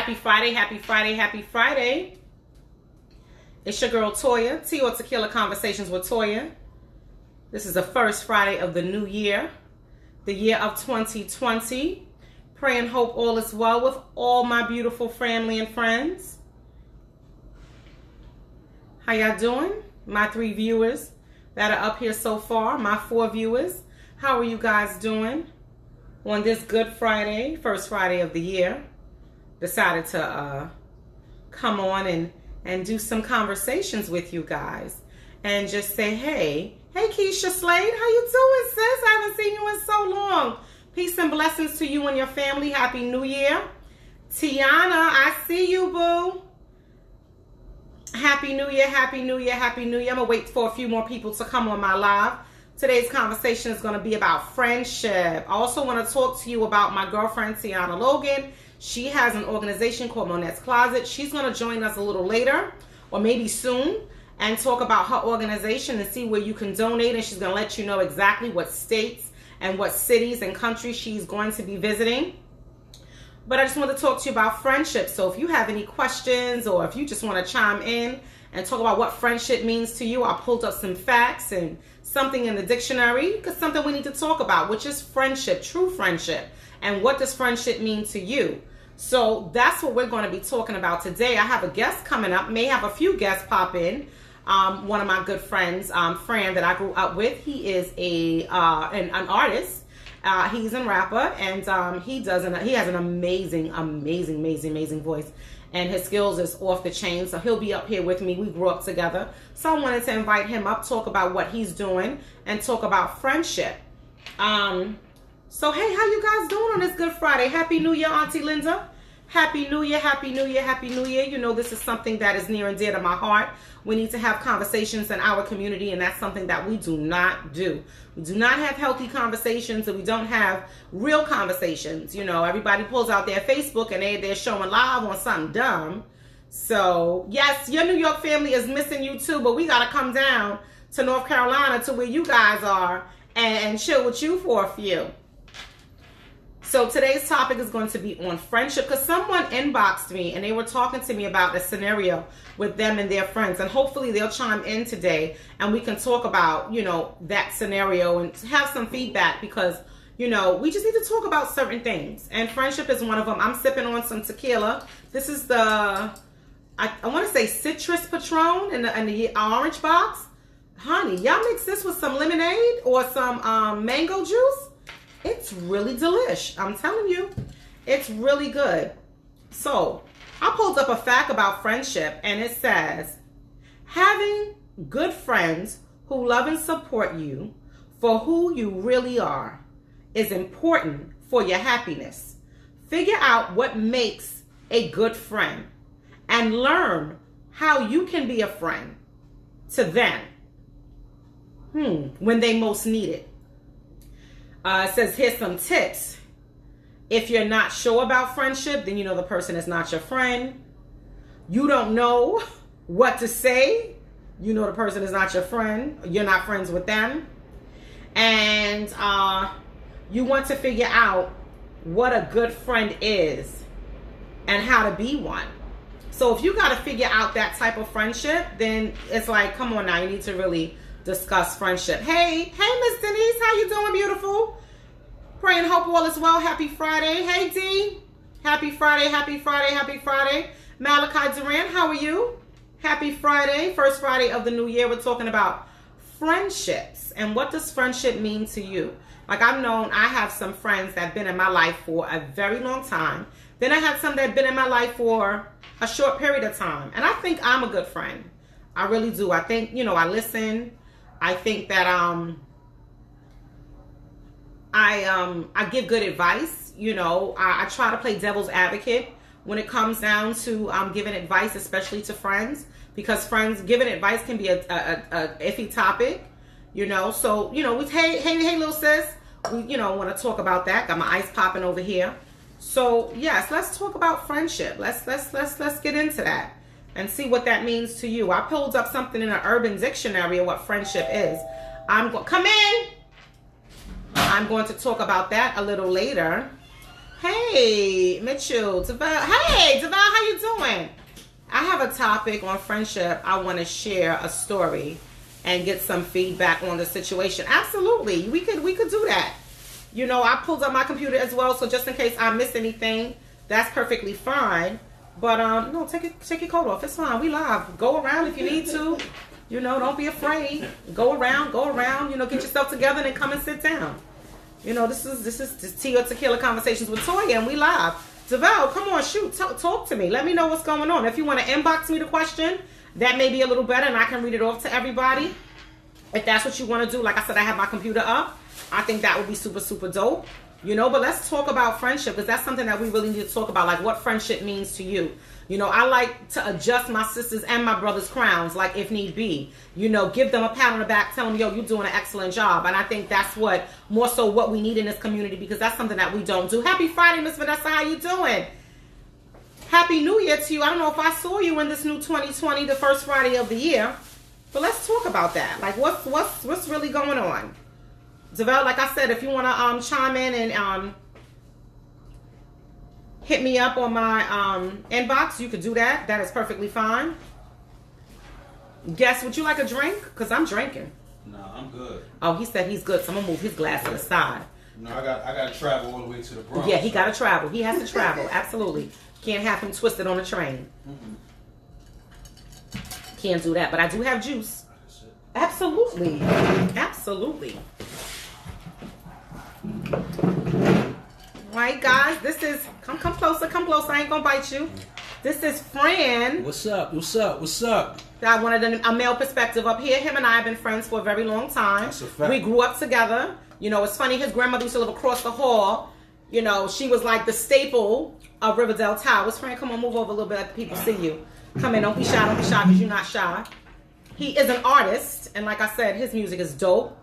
Happy Friday, happy Friday, happy Friday. It's your girl Toya, or Tequila Conversations with Toya. This is the first Friday of the new year, the year of 2020. Pray and hope all is well with all my beautiful family and friends. How y'all doing? My 3 viewers that are up here so far, my 4 viewers. How are you guys doing on this Good Friday, first Friday of the year? Decided to come on and do some conversations with you guys and just say, hey Keisha Slade, how you doing, sis? I haven't seen you in so long. Peace and blessings to you and your family. Happy New Year. Tiana, I see you, boo. Happy New Year, happy New Year, happy New Year. I'm gonna wait for a few more people to come on my live. Today's conversation is gonna be about friendship. I also wanna talk to you about my girlfriend, Tiana Logan. She has an organization called Monette's Closet. She's going to join us a little later or maybe soon and talk about her organization and see where you can donate. And she's going to let you know exactly what states and what cities and countries she's going to be visiting. But I just want to talk to you about friendship. So if you have any questions or if you just want to chime in and talk about what friendship means to you, I pulled up some facts and something in the dictionary because something we need to talk about, which is friendship, true friendship. And what does friendship mean to you? So that's what we're going to be talking about today. I have a guest coming up, may have a few guests pop in. One of my good friends, Fran, that I grew up with. He is an artist. He's a rapper, and he has an amazing voice. And his skills is off the chain. So he'll be up here with me. We grew up together. So I wanted to invite him up, talk about what he's doing, and talk about friendship. So, hey, how you guys doing on this Good Friday? Happy New Year, Auntie Linda. Happy New Year, happy New Year, happy New Year. You know, this is something that is near and dear to my heart. We need to have conversations in our community, and that's something that we do not do. We do not have healthy conversations, and we don't have real conversations. You know, everybody pulls out their Facebook, and they're showing live on something dumb. So, yes, your New York family is missing you too, but we got to come down to North Carolina to where you guys are and chill with you for a few. So today's topic is going to be on friendship because someone inboxed me and they were talking to me about a scenario with them and their friends, and hopefully they'll chime in today and we can talk about, you know, that scenario and have some feedback because, you know, we just need to talk about certain things, and friendship is one of them. I'm sipping on some tequila. This is the, I want to say Citrus Patron in the orange box. Honey, y'all mix this with some lemonade or some mango juice. It's really delish. I'm telling you, it's really good. So I pulled up a fact about friendship, and it says, having good friends who love and support you for who you really are is important for your happiness. Figure out what makes a good friend and learn how you can be a friend to them when they most need it. It says, here's some tips. If you're not sure about friendship, then you know the person is not your friend. You don't know what to say, you know the person is not your friend. You're not friends with them. And you want to figure out what a good friend is and how to be one. So if you got to figure out that type of friendship, then it's like, come on now, you need to really discuss friendship. Hey, Miss Denise, how you doing, beautiful? Pray and hope all is well. Happy Friday. Hey, D. Happy Friday, happy Friday, happy Friday. Malachi Duran, how are you? Happy Friday. First Friday of the new year. We're talking about friendships. And what does friendship mean to you? Like I have some friends that have been in my life for a very long time. Then I have some that have been in my life for a short period of time. And I think I'm a good friend. I really do. I think, you know, I listen. I think that I give good advice. You know, I try to play devil's advocate when it comes down to giving advice, especially to friends, because giving advice can be a iffy topic. You know, so you know, hey, little sis, we want to talk about that. Got my ice popping over here. So yes, let's talk about friendship. Let's get into that and see what that means to you. I pulled up something in an Urban Dictionary of what friendship is. Come in. I'm going to talk about that a little later. Hey, Mitchell, Deval. Hey, Deval, how you doing? I have a topic on friendship. I want to share a story and get some feedback on the situation. Absolutely, we could do that. I pulled up my computer as well, so just in case I miss anything, that's perfectly fine. But no, take your coat off. It's fine. We live. Go around if you need to. Don't be afraid. Go around. Get yourself together and then come and sit down. This is Tequila Conversations with Toya, and we live. Deval, come on, shoot, talk to me. Let me know what's going on. If you want to inbox me the question, that may be a little better, and I can read it off to everybody. If that's what you want to do, like I said, I have my computer up. I think that would be super, super dope. But let's talk about friendship, because that's something that we really need to talk about, like what friendship means to you. I like to adjust my sisters and my brothers' crowns, like if need be. Give them a pat on the back, tell them, yo, you're doing an excellent job. And I think that's more so what we need in this community, because that's something that we don't do. Happy Friday, Miss Vanessa, how you doing? Happy New Year to you. I don't know if I saw you in this new 2020, the first Friday of the year, but let's talk about that. Like what's really going on? Devel, like I said, if you want to chime in and hit me up on my inbox, you could do that. That is perfectly fine. Guess, would you like a drink? Because I'm drinking. No, I'm good. Oh, he said he's good, so I'm going to move his glass to the side. No, I got to travel all the way to the Bronx. Yeah, he got to travel. He has to travel, absolutely. Can't have him twisted on a train. Can't do that, but I do have juice. Absolutely. Absolutely. Right, guys, this is come closer, I ain't gonna bite you. This is Fran. What's up? I wanted a male perspective up here. Him and I have been friends for a very long time. That's a fact. We grew up together. It's funny, his grandmother used to live across the hall. She was like the staple of Riverdale Towers. Fran, come on, move over a little bit, let the people see you. Come in, don't be shy because you're not shy. He is an artist, and like I said, his music is dope.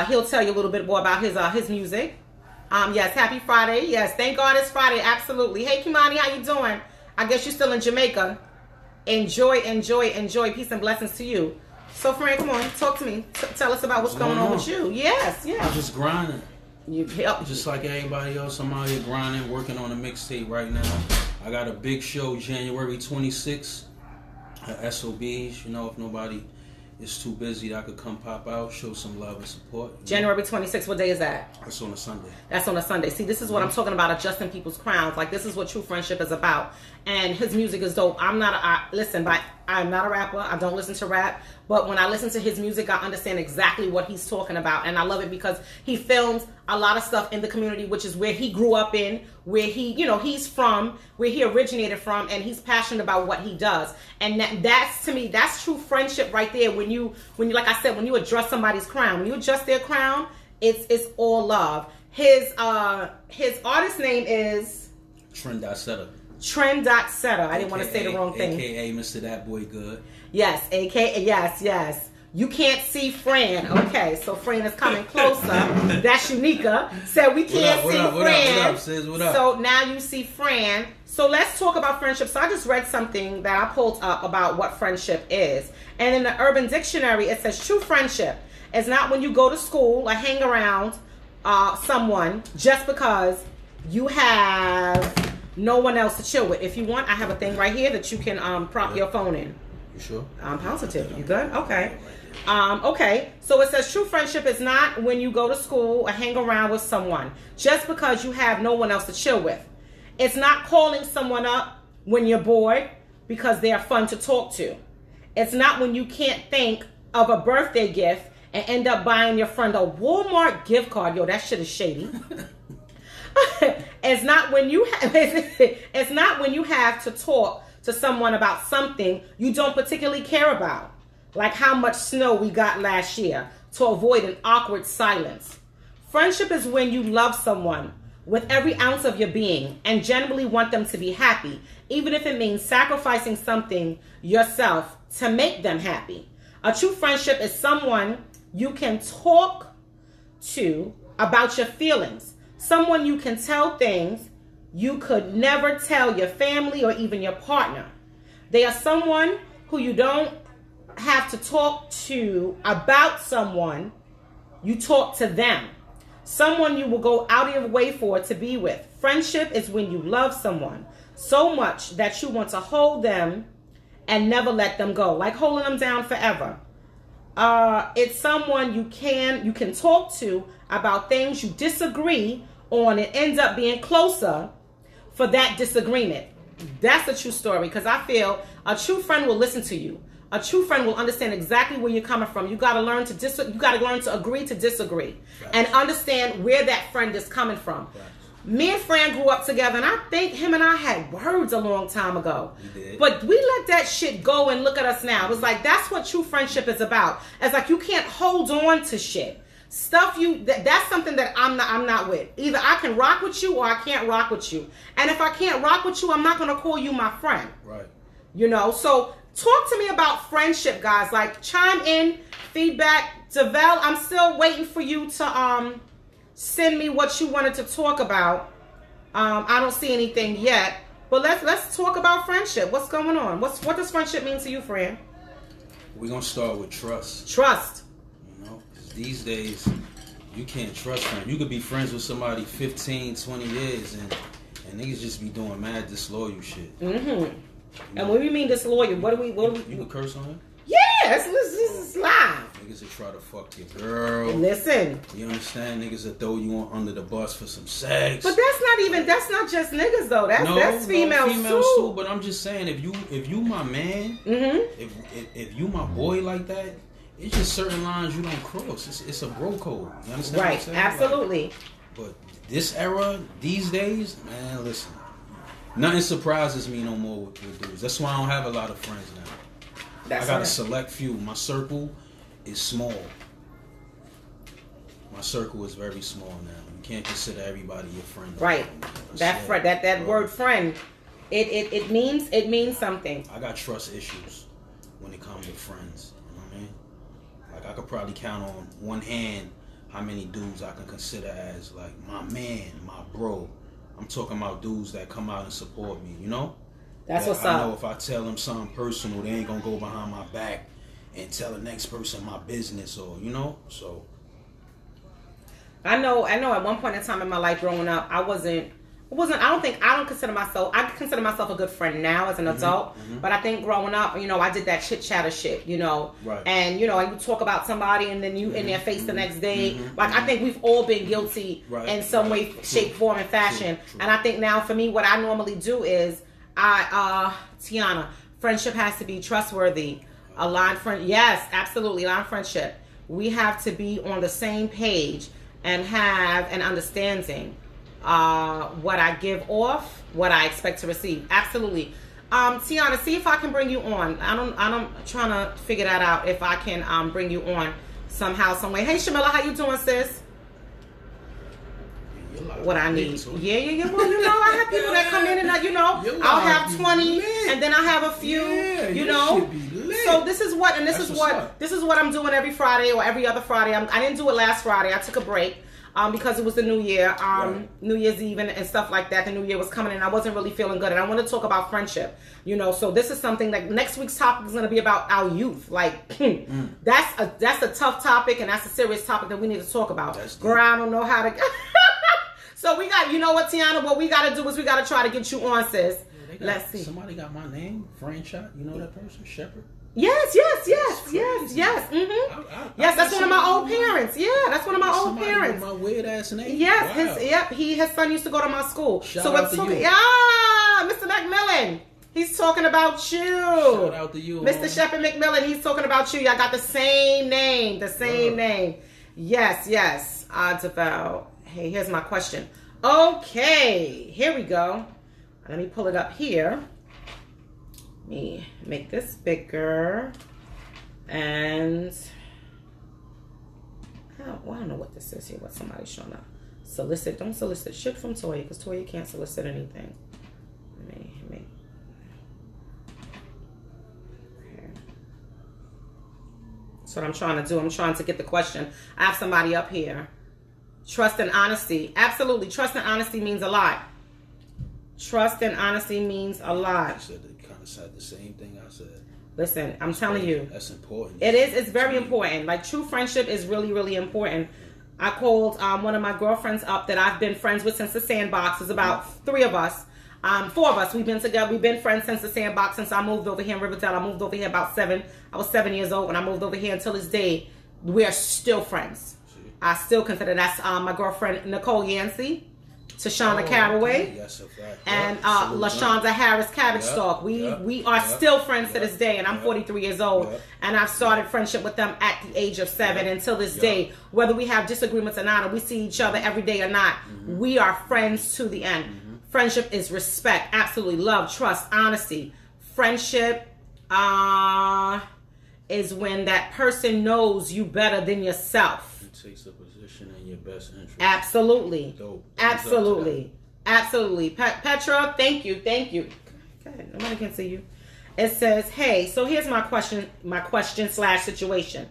He'll tell you a little bit more about his music. Yes, happy Friday. Yes, thank God it's Friday. Absolutely. Hey, Kimani, how you doing? I guess you're still in Jamaica. Enjoy. Peace and blessings to you. So, Fran, come on, talk to me. Tell us about what's going on with you. Yes. I'm just grinding. Yep. Just like everybody else, I'm out here grinding, working on a mixtape right now. I got a big show January 26th at SOBs. If nobody is too busy, I could come pop out, show some love and support. January 26th, what day is that? That's on a Sunday. That's on a Sunday. See, this is what I'm talking about, adjusting people's crowns. Like, this is what true friendship is about. And his music is dope. I'm not a rapper. I don't listen to rap. But when I listen to his music, I understand exactly what he's talking about. And I love it because he films a lot of stuff in the community, which is where he grew up in, where he's from, where he originated from, and he's passionate about what he does. And that's, to me, that's true friendship right there. When you, like I said, when you adjust somebody's crown, when you adjust their crown, it's all love. His artist name is Trend.Setter. Trend.Setter. I didn't want to say the wrong thing. AKA Mr. That Boy Good. Yes, AKA, yes. You can't see Fran. Okay, so Fran is coming closer. That's Unica. Said we can't see Fran. What up, sis? What up? So now you see Fran. So let's talk about friendship. So I just read something that I pulled up about what friendship is. And in the Urban Dictionary, it says true friendship is not when you go to school or hang around someone just because you have no one else to chill with. If you want, I have a thing right here that you can prop your phone in. You sure? I'm positive. You good? Okay. Okay. So it says true friendship is not when you go to school or hang around with someone just because you have no one else to chill with. It's not calling someone up when you're bored because they are fun to talk to. It's not when you can't think of a birthday gift and end up buying your friend a Walmart gift card. Yo, that shit is shady. It's not when you have to talk to someone about something you don't particularly care about, like how much snow we got last year, to avoid an awkward silence. Friendship is when you love someone with every ounce of your being and genuinely want them to be happy, even if it means sacrificing something yourself to make them happy. A true friendship is someone you can talk to about your feelings, someone you can tell things you could never tell your family or even your partner. They are someone who you don't have to talk to about someone. You talk to them. Someone you will go out of your way for to be with. Friendship is when you love someone so much that you want to hold them and never let them go, like holding them down forever. It's someone you can talk to about things you disagree on and end up being closer for that disagreement. That's a true story, because I feel a true friend will listen to you. A true friend will understand exactly where you're coming from. You got to learn to agree to disagree. Right. And understand where that friend is coming from. Right. Me and Fran grew up together, and I think him and I had words a long time ago. We did. But we let that shit go, and look at us now. It's like, that's what true friendship is about. It's like, you can't hold on to shit. Stuff that's something that I'm not with. Either I can rock with you or I can't rock with you. And if I can't rock with you, I'm not going to call you my friend. Right. You know, so talk to me about friendship, guys. Like, chime in, feedback. Devel, I'm still waiting for you to send me what you wanted to talk about. I don't see anything yet, but let's talk about friendship. What's going on? What does friendship mean to you, Fran? We're gonna start with trust. Trust. You know, 'cause these days you can't trust them. You could be friends with somebody 15, 20 years, and niggas just be doing mad disloyal shit. Mm-hmm. You know? And when we mean disloyal, what do we? You can curse on it? Yeah, this is live. Niggas will try to fuck your girl. Listen. You understand? Niggas will throw you on under the bus for some sex. But that's not just niggas though. That's females too. But I'm just saying, if you my man, mm-hmm. if you my boy like that, it's just certain lines you don't cross. It's a bro code. You understand? Right. What I'm saying? Absolutely. Like, but this era, these days, man, listen. Nothing surprises me no more with dudes. That's why I don't have a lot of friends now. I got a select few. My circle is small. My circle is very small now. You can't consider everybody your friend. Right. That word friend, it means something. I got trust issues when it comes to friends. You know what I mean? Like, I could probably count on one hand how many dudes I can consider as like my man, my bro. I'm talking about dudes that come out and support me, you know? That's what's I up. know if I tell them something personal, they ain't gonna go behind my back and tell the next person my business, or, you know? So I know at one point in time in my life growing up, I don't consider myself, I consider myself a good friend now as an adult, but I think growing up, you know, I did that chit chatter shit, you know, right. And, you know, you talk about somebody and then you in their face the next day. Like, I think we've all been guilty in some way, shape, form, and fashion. True. And I think now for me, what I normally do is Tiana, friendship has to be trustworthy. Aligned friend, yes, absolutely, aligned friendship. We have to be on the same page and have an understanding. What I give off, what I expect to receive. Absolutely. Tiana, see if I can bring you on. I'm trying to figure that out, if I can bring you on somehow, some way. Hey, Shamila, how you doing, sis? What I need. Yeah. Well, you know, I have people that come in and, you know, I'll have 20 and then I'll have a few, you know. So this is what I'm doing every Friday or every other Friday. I didn't do it last Friday. I took a break. Because it was the new year, right. New Year's Eve and stuff like that. The new year was coming and I wasn't really feeling good. And I want to talk about friendship, you know. So this is something like next week's topic is going to be about our youth. Like, that's a tough topic and that's a serious topic that we need to talk about. Girl, I don't know how to. So we got, you know what, Tiana, what we got to do is we got to try to get you on, sis. Let's see. Somebody got my name, Franchot. You know that person, Shepherd? Yes. Mm-hmm. Yes, that's one of my old parents. Yeah, that's one of my old parents. My weird ass name. Yes, wow. His son used to go to my school. Shout out to you. Mr. McMillan. He's talking about you. Shout out to you, Mr. Shepherd McMillan. He's talking about you. Y'all got the same name. Name. Yes. Deval. Hey, here's my question. Okay, here we go. Let me pull it up here. Let me make this bigger. And I don't know what this is here, what somebody's showing up. Solicit. Don't solicit shit from Toya, because Toya can't solicit anything. Let me make. Okay. That's what I'm trying to do. I'm trying to get the question. I have somebody up here. Trust and honesty. Absolutely. Trust and honesty means a lot. Trust and honesty means a lot. They kind of said the same thing I said. Listen, I'm telling you. That's important. It is. It's very important. Like, true friendship is really, really important. I called one of my girlfriends up that I've been friends with since the Sandbox. There's about 3 of us. 4 of us. We've been together. We've been friends since the Sandbox, since I moved over here in Riverdale. I moved over here about 7. I was 7 years old when I moved over here. Until this day, we are still friends. I still consider that's my girlfriend Nicole Yancey, Tashana Caraway, yes, and LaShonda Harris Cabbage Stalk. We are still friends to this day, and I'm 43 years old, and I've started friendship with them at the age of 7 until this day. Whether we have disagreements or not, or we see each other every day or not, we are friends to the end. Friendship is respect, absolutely love, trust, honesty. Friendship is when that person knows you better than yourself. Takes a position in your best interest. Absolutely. Dope. Absolutely. Petra, thank you. Go ahead. Nobody can see you. It says, hey, so here's my question / situation.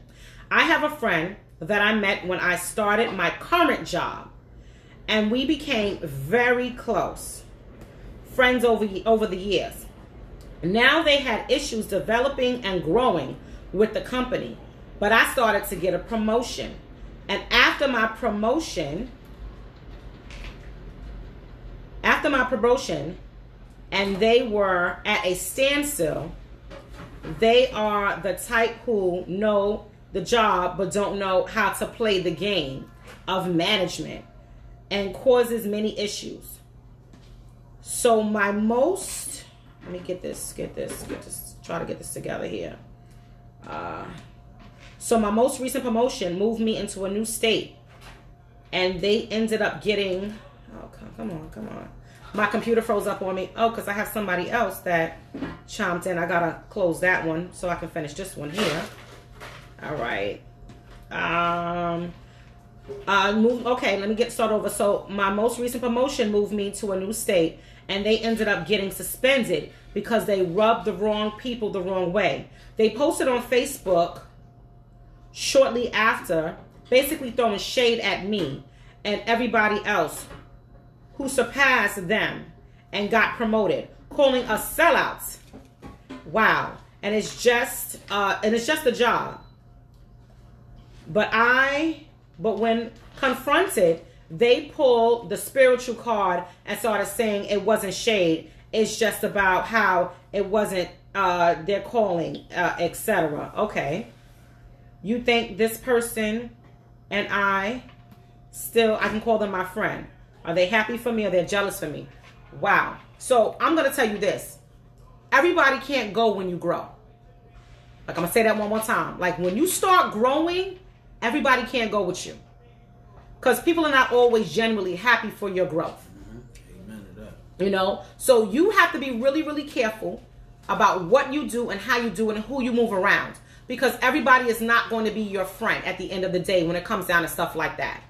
I have a friend that I met when I started my current job, and we became very close. Friends over the years. Now they had issues developing and growing with the company, but I started to get a promotion. And after my promotion, and they were at a standstill, they are the type who know the job but don't know how to play the game of management and causes many issues. So my most, let me try to get this together here. So my most recent promotion moved me into a new state, and they ended up getting, oh, come on. My computer froze up on me. Oh, because I have somebody else that chimed in. I got to close that one so I can finish this one here. All right. Okay, let me start over. So my most recent promotion moved me to a new state, and they ended up getting suspended because they rubbed the wrong people the wrong way. They posted on Facebook shortly after, basically throwing shade at me and everybody else who surpassed them and got promoted, calling us sellouts. Wow. And it's just a job. But when confronted, they pulled the spiritual card and started saying it wasn't shade. It's just about how it wasn't their calling, etc. Okay. You think this person and I can call them my friend. Are they happy for me or they're jealous for me? Wow. So I'm going to tell you this. Everybody can't go when you grow. Like, I'm going to say that one more time. Like, when you start growing, everybody can't go with you. Because people are not always genuinely happy for your growth. Amen to that. You know? So you have to be really, really careful about what you do and how you do it and who you move around. Because everybody is not going to be your friend at the end of the day when it comes down to stuff like that.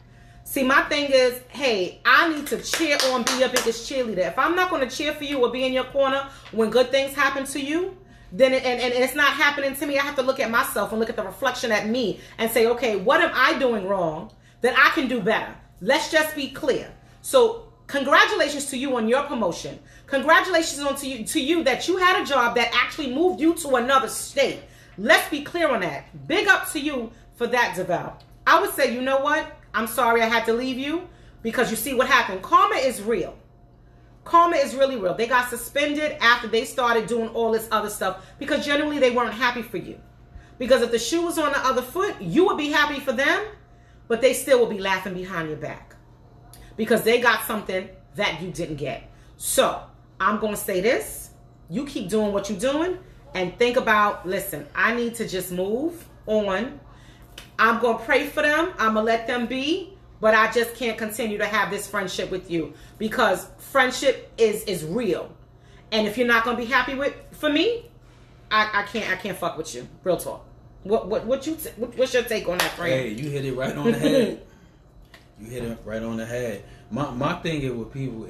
See, my thing is, hey, I need to cheer on, be your biggest cheerleader. If I'm not going to cheer for you or be in your corner when good things happen to you, then and it's not happening to me, I have to look at myself and look at the reflection at me and say, okay, what am I doing wrong that I can do better? Let's just be clear. So congratulations to you on your promotion. Congratulations to you that you had a job that actually moved you to another state. Let's be clear on that. Big up to you for that, Deval. I would say, you know what? I'm sorry I had to leave you because you see what happened. Karma is real. Karma is really real. They got suspended after they started doing all this other stuff because generally they weren't happy for you. Because if the shoe was on the other foot, you would be happy for them, but they still would be laughing behind your back because they got something that you didn't get. So I'm going to say this. You keep doing what you're doing. And think about, listen, I need to just move on. I'm going to pray for them. I'm going to let them be. But I just can't continue to have this friendship with you. Because friendship is real. And if you're not going to be happy for me, I can't fuck with you. Real talk. What's your take on that, friend? Hey, you hit it right on the head. You hit it right on the head. My thing is with people,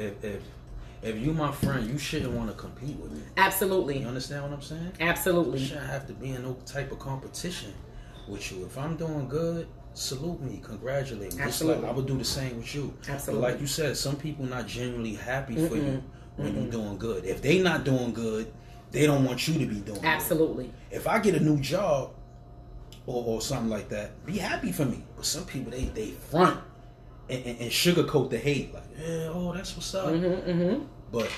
if you my friend, you shouldn't want to compete with me. Absolutely. You understand what I'm saying? Absolutely. You shouldn't have to be in no type of competition with you. If I'm doing good, salute me, congratulate me. Absolutely. Like I would do the same with you. Absolutely. But like you said, some people not genuinely happy for you when you're doing good. If they not doing good, they don't want you to be doing Absolutely. good. If I get a new job, or something like that, be happy for me. But some people, they front and sugarcoat the hate. Like, yeah, oh, that's what's up. But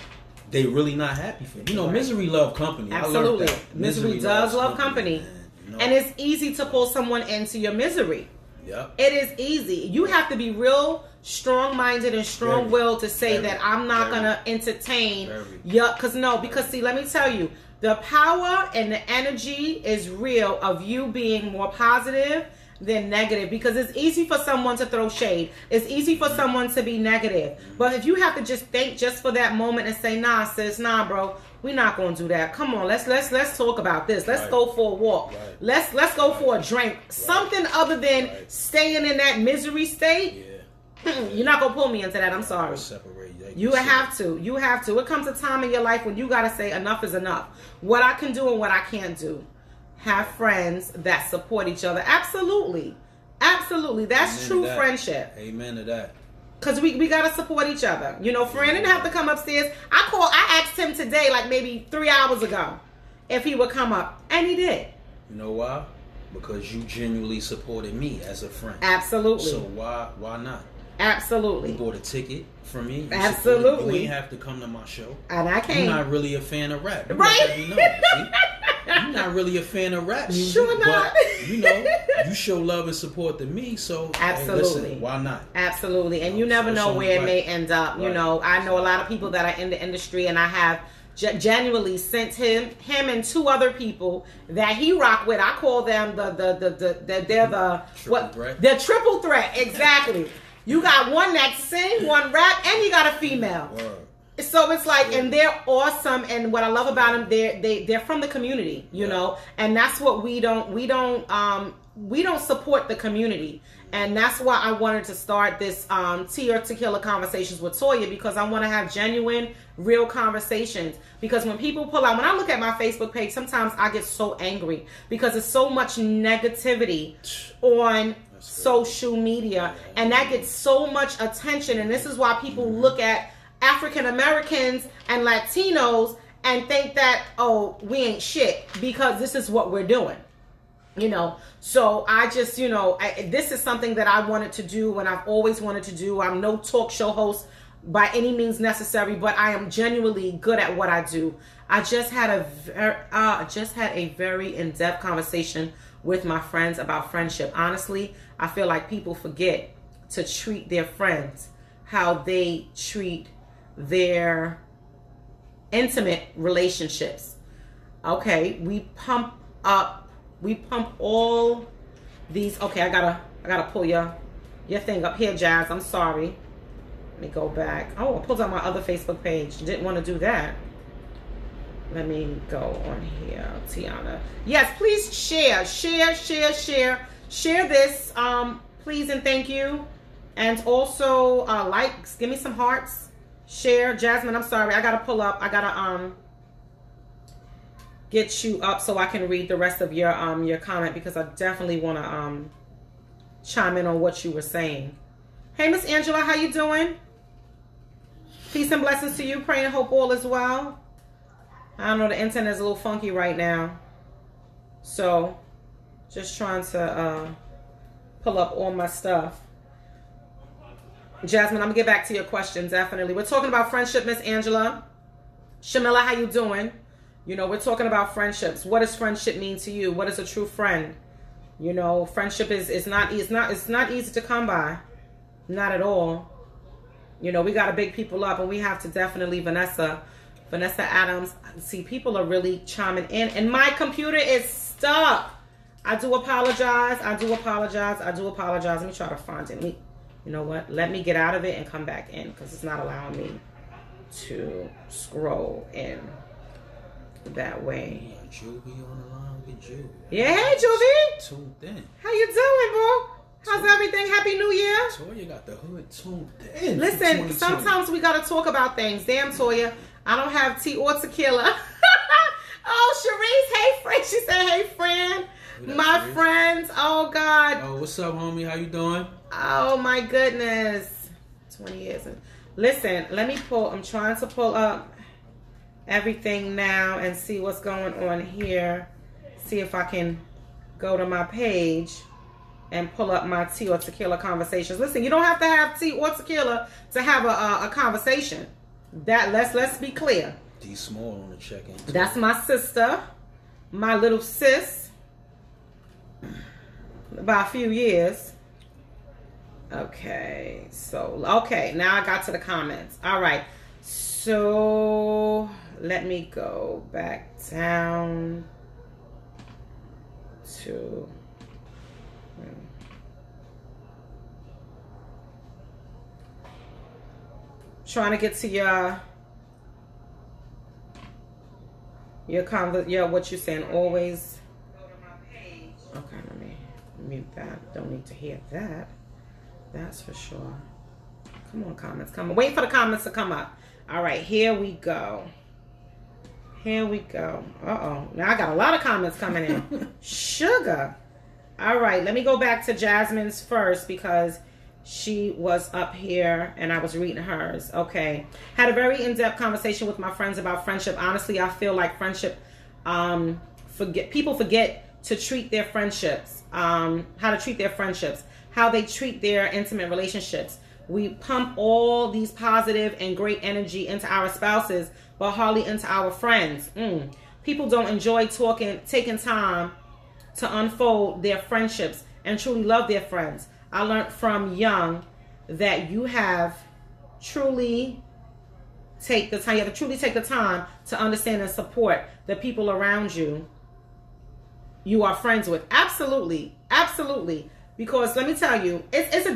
they really not happy for you. You know, misery love company. Absolutely. I learned that. Misery does love company. You know? And it's easy to pull someone into your misery. Yep. It is easy. You have to be real strong-minded and strong-willed to say that I'm not going to entertain. Because see, let me tell you, the power and the energy is real of you being more positive than negative, because it's easy for someone to throw shade. It's easy for someone to be negative. But if you have to just think just for that moment and say, nah, sis, nah, bro, we're not gonna do that. Come on, let's talk about this. Let's go for a walk. Let's go for a drink. Something other than staying in that misery state. You're not gonna pull me into that. I'm sorry. You have to. You have to. It comes a time in your life when you gotta say enough is enough. What I can do and what I can't do. Have friends that support each other. Absolutely. That's true friendship. Amen to that. Because we got to support each other. You know, Fran didn't have to come upstairs. I asked him today, like maybe 3 hours ago, if he would come up. And he did. You know why? Because you genuinely supported me as a friend. Absolutely. So why not? Absolutely. You bought a ticket for me. You Absolutely. You ain't have to come to my show. And I came. You're not really a fan of rap. Right? You're not really a fan of rap music. Sure not. But, you know, you show love and support to me, so absolutely. Hey, listen, why not? Absolutely. And you never know where it may end up. You know, I know a lot of people that are in the industry, and I have genuinely sent him and 2 other people that he rock with. I call them they're triple threat. Exactly. You got one that sing, one rap, and you got a female. Word. So it's like, and they're awesome. And what I love about them, they're from the community, you know, and that's what we don't support the community. And that's why I wanted to start this Tequila Conversations with Toya, because I want to have genuine, real conversations. Because when people pull out, when I look at my Facebook page, sometimes I get so angry because there's so much negativity on social media, and that gets so much attention. And this is why people look at African Americans and Latinos and think that, oh, we ain't shit because this is what we're doing. You know, so I just, you know, this is something that I wanted to do and I've always wanted to do. I'm no talk show host by any means necessary, but I am genuinely good at what I do. I just had a very in-depth conversation with my friends about friendship. Honestly, I feel like people forget to treat their friends how they treat their intimate relationships. Okay, we pump all these. Okay, I gotta pull your thing up here, Jazz. I'm sorry. Let me go back. Oh, I pulled up my other Facebook page. Didn't want to do that. Let me go on here, Tiana. Yes, please share this, please and thank you. And also likes, give me some hearts. Share, Jasmine. I'm sorry, I gotta pull up. I gotta get you up so I can read the rest of your comment, because I definitely want to chime in on what you were saying. Hey, Miss Angela, how you doing? Peace and blessings to you. Praying, hope all is well. I don't know, the internet is a little funky right now, so just trying to pull up all my stuff. Jasmine, I'm gonna get back to your question. Definitely, we're talking about friendship, Miss Angela. Shamila, how you doing? You know, we're talking about friendships. What does friendship mean to you? What is a true friend? You know, friendship is not easy to come by, not at all. You know, we got to big people up, and we have to definitely Vanessa Adams. See, people are really chiming in, and my computer is stuck. I do apologize. Let me try to find it. You know what? Let me get out of it and come back in, because it's not allowing me to scroll in that way. Yeah, Juvie on the line with Juvie. Yeah, hey Juvie. Tuned in. How you doing, bro? How's everything? Happy New Year. Toya got the hood tuned in. Listen, sometimes we gotta talk about things. Damn, Toya, I don't have tea or tequila. Oh, Sharice, hey friend. She said, hey friend. My Sharice? Friends. Oh God. Oh, what's up, homie? How you doing? Oh my goodness. 20 years. Listen, I'm trying to pull up everything now and see what's going on here. See if I can go to my page and pull up my tea or tequila conversations. Listen, you don't have to have tea or tequila to have a conversation. Let's be clear. D Small on the check-in. That's my sister, my little sis, by a few years. Okay, now I got to the comments. All right, so let me go back down to... Trying to get to your what you're saying. Always. Okay, let me mute that. Don't need to hear that. That's for sure. Come on, comments. Come on. Wait for the comments to come up. All right, here we go. Here we go. Uh-oh. Now I got a lot of comments coming in. Sugar. All right, let me go back to Jasmine's first because she was up here and I was reading hers. Okay. Had a very in-depth conversation with my friends about friendship. Honestly, I feel like friendship, people forget to treat their friendships, how to treat their friendships, how they treat their intimate relationships. We pump all these positive and great energy into our spouses, but hardly into our friends. People don't enjoy taking time to unfold their friendships and truly love their friends. I learned from young that you have truly take the time. You have to truly take the time to understand and support the people around you. You are friends with. Absolutely, absolutely. Because let me tell you, it's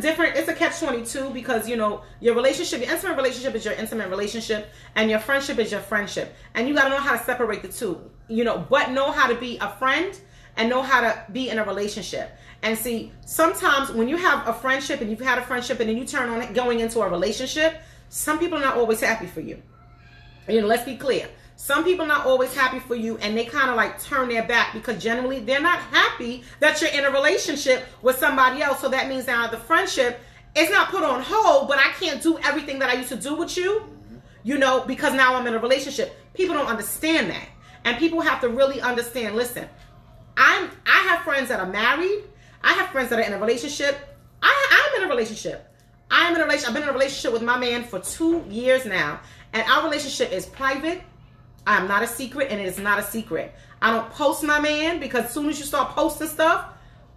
a catch-22 because your relationship, your intimate relationship is your intimate relationship, and your friendship is your friendship, and you got to know how to separate the two. But know how to be a friend and know how to be in a relationship. And see, sometimes when you have a friendship and you've had a friendship and then you turn on it going into a relationship, some people are not always happy for you. Let's be clear. Some people are not always happy for you and they kind of like turn their back because generally they're not happy that you're in a relationship with somebody else. So that means now the friendship is not put on hold, but I can't do everything that I used to do with you, because now I'm in a relationship. People don't understand that. And people have to really understand, listen, I have friends that are married. I have friends that are in a relationship. I'm in a relationship. I've been in a relationship with my man for 2 years now. And our relationship is private. I'm not a secret, and it is not a secret. I don't post my man because as soon as you start posting stuff,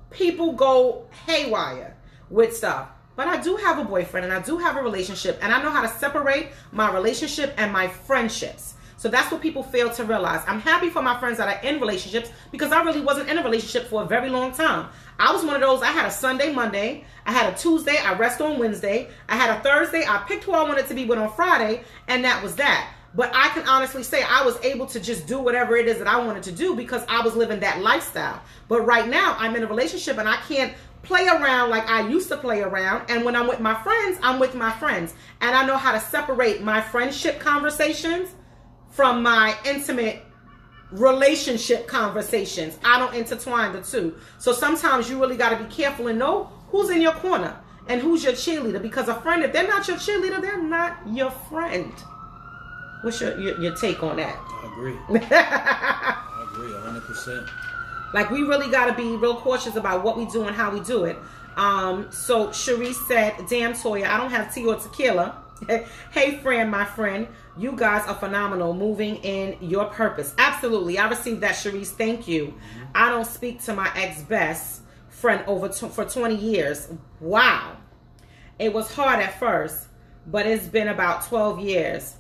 people go haywire with stuff. But I do have a boyfriend, and I do have a relationship, and I know how to separate my relationship and my friendships. So that's what people fail to realize. I'm happy for my friends that are in relationships because I really wasn't in a relationship for a very long time. I was one of those, I had a Sunday, Monday. I had a Tuesday, I rest on Wednesday. I had a Thursday, I picked who I wanted to be with on Friday, and that was that. But I can honestly say I was able to just do whatever it is that I wanted to do because I was living that lifestyle. But right now, I'm in a relationship and I can't play around like I used to play around. And when I'm with my friends, I'm with my friends. And I know how to separate my friendship conversations from my intimate relationship conversations. I don't intertwine the two. So sometimes you really got to be careful and know who's in your corner and who's your cheerleader. Because a friend, if they're not your cheerleader, they're not your friend. What's your take on that? I agree. I agree 100%. Like, we really got to be real cautious about what we do and how we do it. So Sharice said, damn, Toya, I don't have tea or tequila. Hey, friend, my friend, you guys are phenomenal, moving in your purpose. Absolutely. I received that, Sharice. Thank you. Mm-hmm. I don't speak to my ex-best friend for 20 years. Wow. It was hard at first, but it's been about 12 years.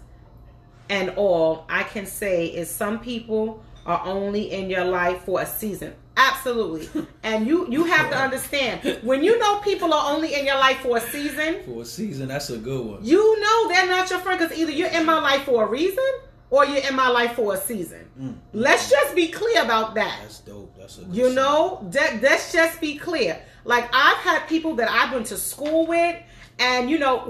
And all I can say is some people are only in your life for a season. Absolutely. And you have to understand, when you know people are only in your life for a season. For a season, that's a good one. You know they're not your friend because either you're in my life for a reason or you're in my life for a season. Let's just be clear about that. That's dope. That's a good let's just be clear. Like, I've had people that I've been to school with, and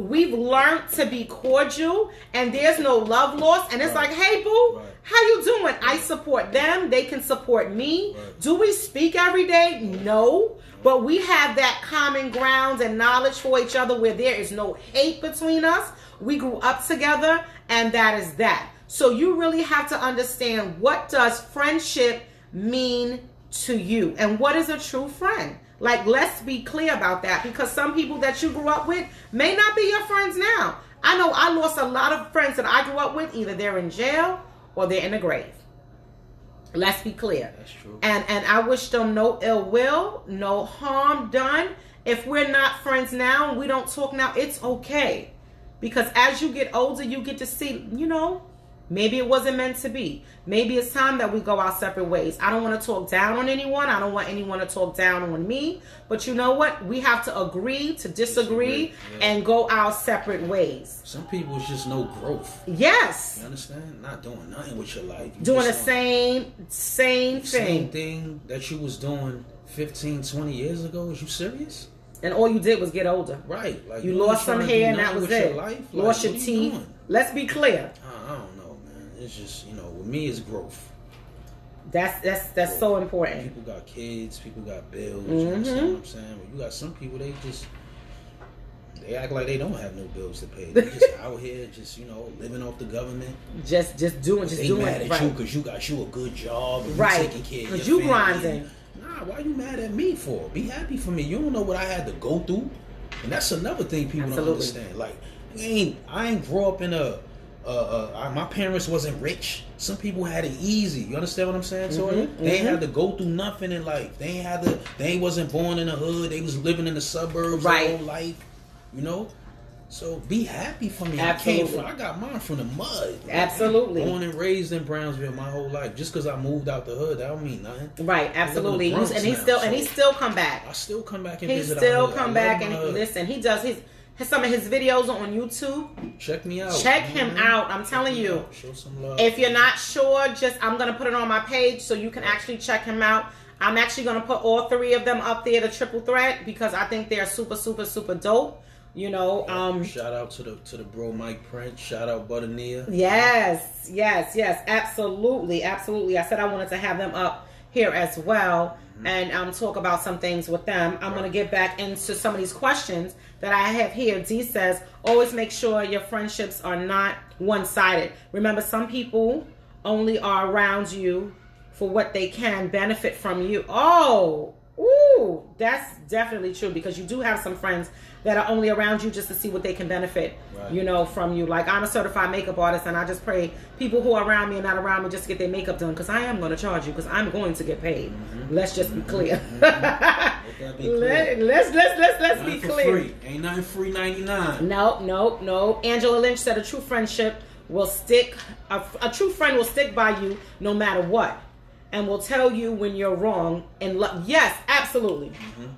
we've learned to be cordial, and there's no love lost, and it's like, hey boo, how you doing? I support them, they can support me. Do we speak every day? No, but we have that common ground and knowledge for each other where there is no hate between us. We grew up together, and that is that. So you really have to understand, what does friendship mean to you? And what is a true friend? Like, let's be clear about that, because some people that you grew up with may not be your friends now. I know I lost a lot of friends that I grew up with. Either they're in jail or they're in the grave. Let's be clear. That's true. And I wish them no ill will, no harm done. If we're not friends now and we don't talk now, it's okay. Because as you get older, you get to see, maybe it wasn't meant to be. Maybe it's time that we go our separate ways. I don't want to talk down on anyone. I don't want anyone to talk down on me. But you know what? We have to agree to disagree and go our separate ways. Some people, it's just no growth. Yes. You understand? Not doing nothing with your life. Doing the same thing. Same thing that you was doing 15, 20 years ago. Is you serious? And all you did was get older. Right. Like you lost some hair and that was it. Your life. Lost your teeth. Let's be clear. I don't know, man. It's just, with me, it's growth. That's growth. So important. People got kids. People got bills. You understand what I'm saying? But you got some people, they act like they don't have no bills to pay. They're just out here, just living off the government. Just doing. They mad at you because you got you a good job and right. you taking care of your because you family. grinding. Nah, why you mad at me for? Be happy for me. You don't know what I had to go through, and that's another thing people don't understand. Like, I ain't grow up in my parents wasn't rich. Some people had it easy. You understand what I'm saying, Toya? They ain't had to go through nothing in life. They wasn't born in the hood. They was living in the suburbs their whole life. So be happy for me. Absolutely. I got mine from the mud. Absolutely. Born and raised in Brownsville my whole life. Just because I moved out the hood, that don't mean nothing. Right. Absolutely. And he still come back. I still come back and visit. He still come back and listen. He does some of his videos on YouTube. Check me out. Check him out. I'm telling you. Show some love. If you're not sure, I'm gonna put it on my page so you can actually check him out. I'm actually gonna put all three of them up there, the triple threat, because I think they're super, super, super dope. Shout out to the bro Mike Prince. Shout out Butternia. Yes, absolutely. I said I wanted to have them up here as well and talk about some things with them. I'm going to get back into some of these questions that I have here. D says, always make sure your friendships are not one-sided. Remember, some people only are around you for what they can benefit from you. That's definitely true, because you do have some friends that are only around you just to see what they can benefit, from you. Like, I'm a certified makeup artist, and I just pray people who are around me and not around me just to get their makeup done, because I am going to charge you, because I'm going to get paid. Let's just be clear. Let's be clear. Free. Ain't nothing free 99. No. Angela Lynch said a true friendship will stick. A true friend will stick by you no matter what, and will tell you when you're wrong. And yes, absolutely.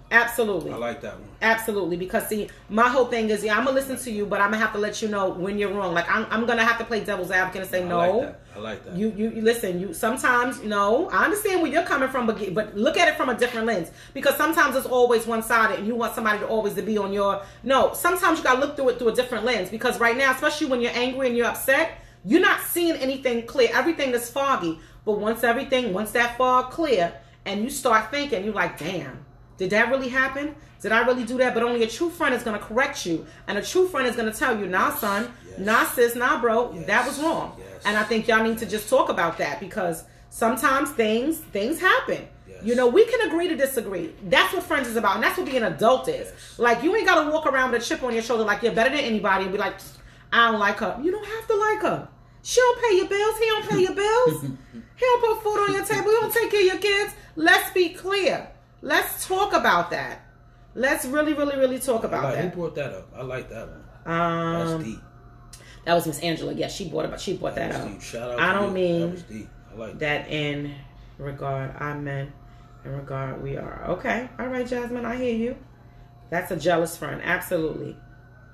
Absolutely. I like that one. Absolutely. Because see, my whole thing is, I'm going to listen to you, but I'm going to have to let you know when you're wrong. Like, I'm going to have to play devil's advocate and say, no. I like that. You listen, you sometimes, I understand where you're coming from, but look at it from a different lens. Because sometimes it's always one-sided and you want somebody to always be on your, no, sometimes you got to look through it through a different lens. Because right now, especially when you're angry and you're upset, you're not seeing anything clear. Everything is foggy. But once that fog clear and you start thinking, you're like, damn, did that really happen? Did I really do that? But only a true friend is going to correct you. And a true friend is going to tell you, nah, son, nah, sis, nah, bro, that was wrong. Yes. And I think y'all need to just talk about that, because sometimes things happen. Yes. We can agree to disagree. That's what friends is about. And that's what being an adult is. Yes. Like, you ain't got to walk around with a chip on your shoulder like you're better than anybody and be like, I don't like her. You don't have to like her. She don't pay your bills. He don't pay your bills. He don't put food on your table. He don't take care of your kids. Let's be clear. Let's talk about that. Let's really, really, really talk about that. Who brought that up? I like that one. That's deep. That was Miss Angela. Yeah, she brought that up. Deep. Shout out. I don't mean that was deep. I like that in regard. I meant in regard we are. Okay. All right, Jasmine. I hear you. That's a jealous friend. Absolutely.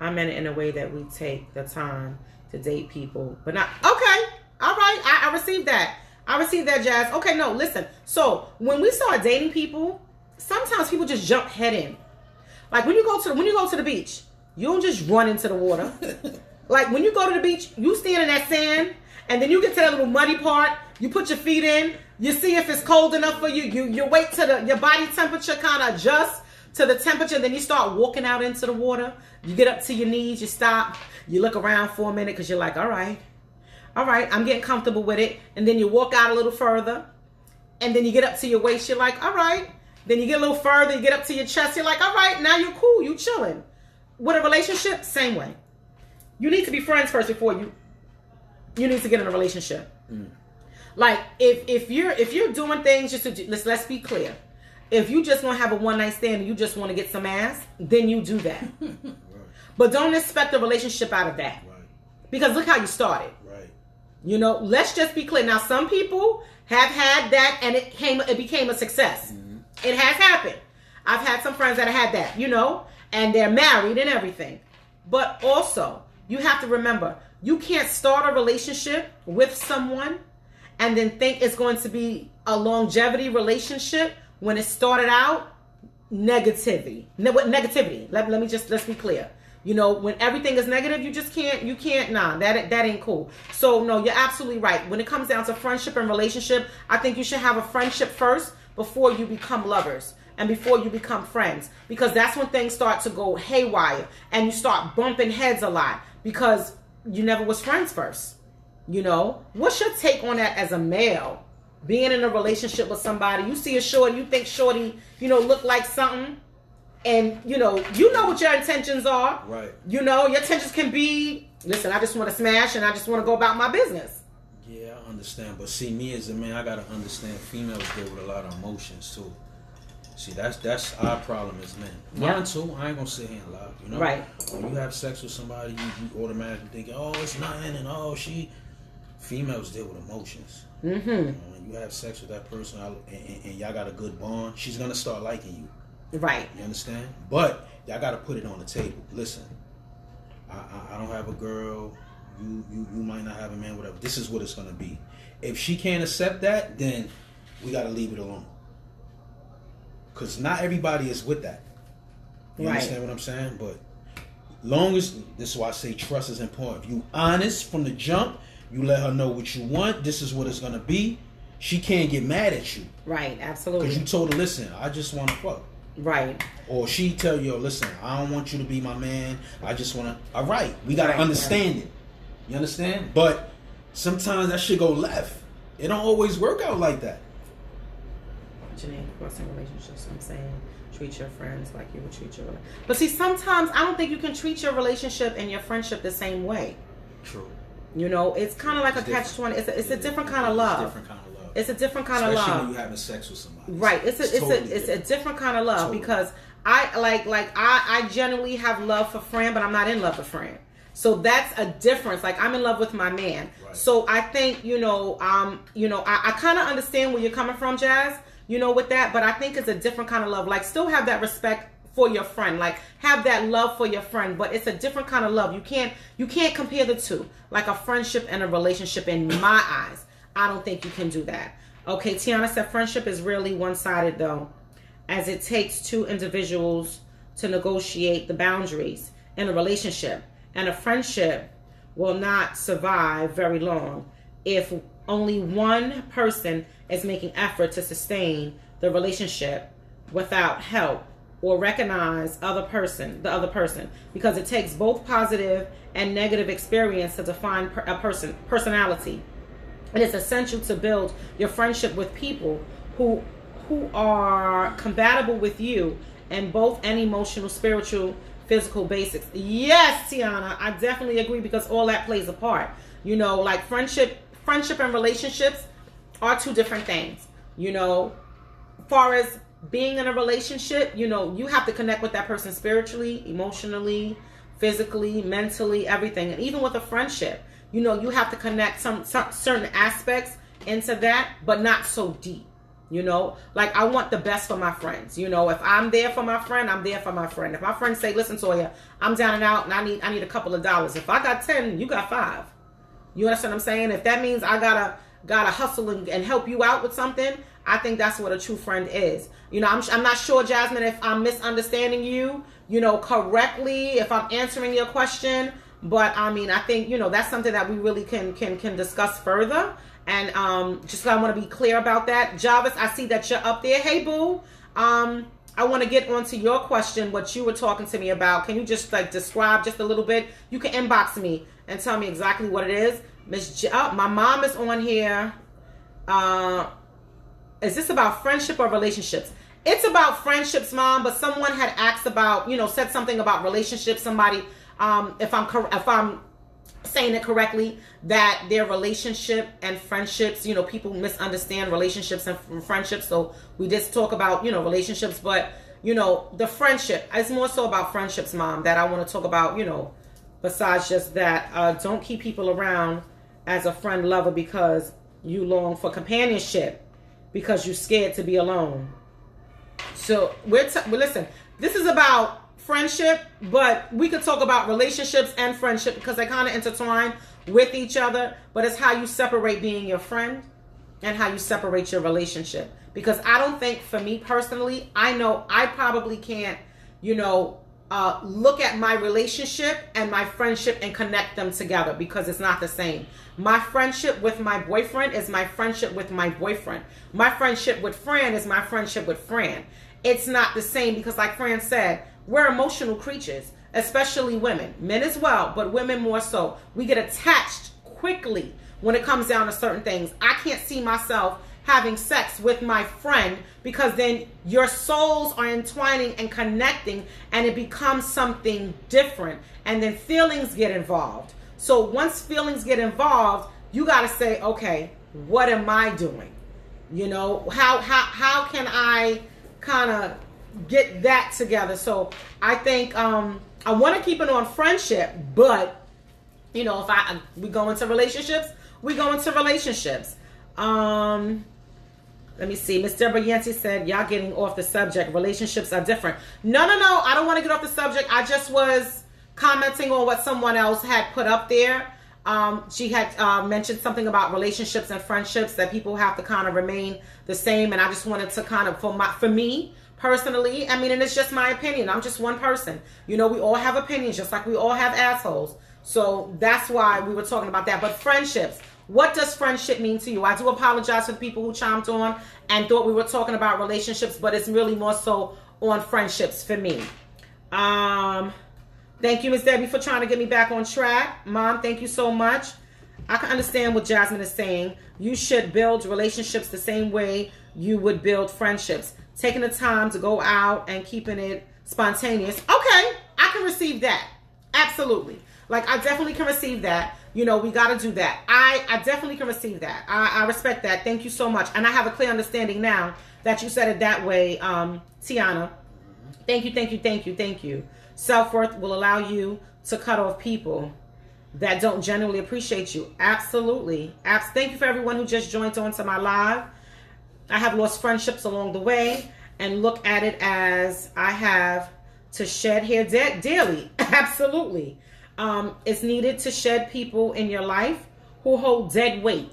I meant it in a way that we take the time to date people, but not. Okay. All right. I received that. Jazz. Okay. No, listen. So when we start dating people, sometimes people just jump head in. Like when you go to the beach, you don't just run into the water. Like when you go to the beach, you stand in that sand, and then you get to that little muddy part. You put your feet in. You see if it's cold enough for you. You wait till your body temperature kind of adjusts to the temperature. Then you start walking out into the water. You get up to your knees. You stop. You look around for a minute because you're like, all right, I'm getting comfortable with it. And then you walk out a little further. and then you get up to your waist, you're like, all right. Then you get a little further, you get up to your chest, you're like, all right, now you're cool, you chilling. With a relationship, same way. You need to be friends first before you need to get in a relationship. Like if you're doing things just to let's be clear. If you just want to have a one night stand and you just want to get some ass, then you do that. Right. But don't expect a relationship out of that. Right. Because look how you started. Right. You know, let's just be clear. Now, some people have had that and it became a success. Mm-hmm. It has happened. I've had some friends that have had that, you know, and they're married and everything. But also, you have to remember, you can't start a relationship with someone and then think it's going to be a longevity relationship when it started out negativity. Let's be clear. You know, when everything is negative, you can't, that ain't cool. So no, you're absolutely right. When it comes down to friendship and relationship, I think you should have a friendship first before you become lovers and before you become friends, because that's when things start to go haywire and you start bumping heads a lot because you never was friends first. You know, what's your take on that as a male? Being in a relationship with somebody, you see a shorty, you think shorty, you know, look like something, and you know what your intentions are. Right. You know, your intentions can be, listen, I just want to smash and I just want to go about my business. Yeah, I understand. But see, me as a man, I gotta understand females deal with a lot of emotions too. See, that's our problem as men. Mine too. I ain't gonna sit here and lie. You know, right? When you have sex with somebody, you automatically think, oh, it's nothing, and oh, females deal with emotions. Mm-hmm. You know, when you have sex with that person and y'all got a good bond, she's gonna start liking you. Right. You understand? But y'all gotta put it on the table. Listen, I don't have a girl. You might not have a man. Whatever. This is what it's gonna be. If she can't accept that, then we gotta leave it alone. Because not everybody is with that. You understand what I'm saying? But long as, this is why I say trust is important. If you honest from the jump, you let her know what you want, this is what it's going to be, she can't get mad at you. Right, absolutely. Because you told her, listen, I just want to fuck. Right. Or she tell you, listen, I don't want you to be my man, I just want to, all right, we got to understand it. You understand? But sometimes that shit go left. It don't always work out like that. Janine, of course, in relationships, I'm saying treat your friends like you would treat your. But see, sometimes I don't think you can treat your relationship and your friendship the same way. True. You know, it's kind of like a catch-20. It's a different kind of love. It's a different kind of love. Especially when you're having sex with somebody. Right. It's a different kind of love because I generally have love for Fran, but I'm not in love with Fran. So that's a difference. Like, I'm in love with my man. Right. So I think I kind of understand where you're coming from, Jazz. You know, with that, but I think it's a different kind of love. Like, still have that respect for your friend. Like, have that love for your friend, but it's a different kind of love. You can't compare the two. Like a friendship and a relationship, in my eyes, I don't think you can do that. Okay, Tiana said friendship is really one-sided though, as it takes two individuals to negotiate the boundaries in a relationship, and a friendship will not survive very long if only one person is making effort to sustain the relationship without help or recognize the other person, because it takes both positive and negative experience to define a personality. And it's essential to build your friendship with people who are compatible with you in both an emotional, spiritual, physical basics. Yes, Tiana, I definitely agree, because all that plays a part. You know, like friendship and relationships are two different things. You know, far as being in a relationship, you know, you have to connect with that person spiritually, emotionally, physically, mentally, everything. And even with a friendship, you know, you have to connect some certain aspects into that, but not so deep. You know, like, I want the best for my friends. You know, if I'm there for my friend, I'm there for my friend. If my friends say, listen, Toya, I'm down and out and I need a couple of dollars. If I got 10, you got 5. You understand what I'm saying? If that means I gotta hustle and help you out with something, I think that's what a true friend is. You know, I'm not sure, Jasmine, if I'm misunderstanding you, you know, correctly, if I'm answering your question, but I mean, I think, you know, that's something that we really can discuss further. And just I want to be clear about that. Jarvis, I see that you're up there. Hey, boo. I want to get onto your question, what you were talking to me about. Can you just like describe just a little bit? You can inbox me and tell me exactly what it is. My mom is on here. is this about friendship or relationships? It's about friendships, Mom, but someone had asked about, said something about relationships. Somebody, if I'm saying it correctly, that their relationship and friendships, people misunderstand relationships and friendships. So we just talk about, relationships, but, the friendship, it's more so about friendships, Mom, that I want to talk about, besides just that. Don't keep people around as a friend lover because you long for companionship, because you're scared to be alone. So listen, this is about friendship, but we could talk about relationships and friendship because they kind of intertwine with each other, but it's how you separate being your friend and how you separate your relationship. Because I don't think, for me personally, I know I probably can't, look at my relationship and my friendship and connect them together because it's not the same. My friendship with my boyfriend is my friendship with my boyfriend. My friendship with Fran is my friendship with Fran. It's not the same because, like Fran said, we're emotional creatures, especially women. Men as well, but women more so. We get attached quickly when it comes down to certain things. I can't see myself having sex with my friend because then your souls are entwining and connecting and it becomes something different, and then feelings get involved. So once feelings get involved, you got to say, okay, what am I doing? How can I kind of get that together? So I think I want to keep it on friendship, but if we go into relationships, we go into relationships. Let me see. Miss Deborah Yancey said, y'all getting off the subject. Relationships are different. No. I don't want to get off the subject. I just was commenting on what someone else had put up there. She had mentioned something about relationships and friendships, that people have to kind of remain the same. And I just wanted to kind of, for me personally, and it's just my opinion. I'm just one person. We all have opinions, just like we all have assholes. So that's why we were talking about that. But friendships. What does friendship mean to you? I do apologize for the people who chimed on and thought we were talking about relationships, but it's really more so on friendships for me. Thank you, Miss Debbie, for trying to get me back on track. Mom, thank you so much. I can understand what Jasmine is saying. You should build relationships the same way you would build friendships. Taking the time to go out and keeping it spontaneous. Okay, I can receive that. Absolutely. Like, I definitely can receive that. We got to do that. I definitely can receive that. I respect that. Thank you so much. And I have a clear understanding now that you said it that way, Tiana. Thank you. Self-worth will allow you to cut off people that don't genuinely appreciate you. Absolutely. Thank you for everyone who just joined onto my live. I have lost friendships along the way and look at it as I have to shed hair daily. Absolutely. It's needed to shed people in your life who hold dead weight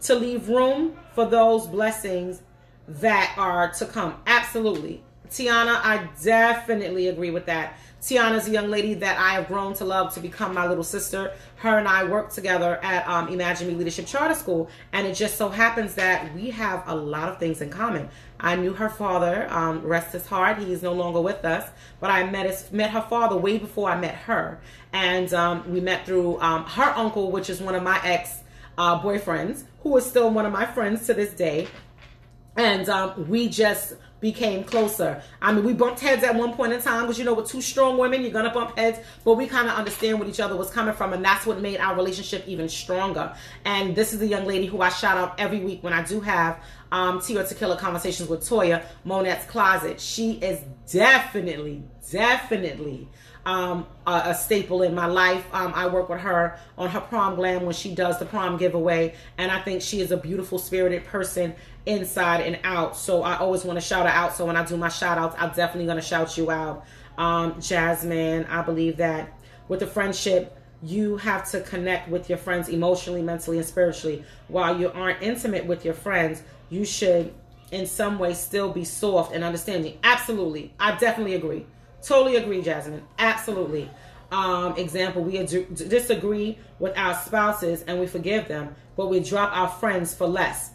to leave room for those blessings that are to come. Absolutely. Tiana, I definitely agree with that. Tiana's a young lady that I have grown to love to become my little sister. Her and I work together at Imagine Me Leadership Charter School, and it just so happens that we have a lot of things in common. I knew her father, rest his heart. He is no longer with us, but I met her father way before I met her, and we met through her uncle, which is one of my ex-boyfriends, who is still one of my friends to this day, and we just became closer. We bumped heads at one point in time because, with two strong women, you're going to bump heads, but we kind of understand what each other was coming from, and that's what made our relationship even stronger. And this is the young lady who I shout out every week when I do have Tequila Conversations with Toya, Monette's Closet. She is definitely a staple in my life. I work with her on her prom glam when she does the prom giveaway, and I think she is a beautiful, spirited person inside and out. So I always want to shout her out. So when I do my shout outs, I'm definitely going to shout you out. Jasmine, I believe that with a friendship, you have to connect with your friends emotionally, mentally, and spiritually. While you aren't intimate with your friends, you should in some way still be soft and understanding. Absolutely. I definitely agree. Totally agree, Jasmine. Absolutely. Example, we disagree with our spouses and we forgive them, but we drop our friends for less.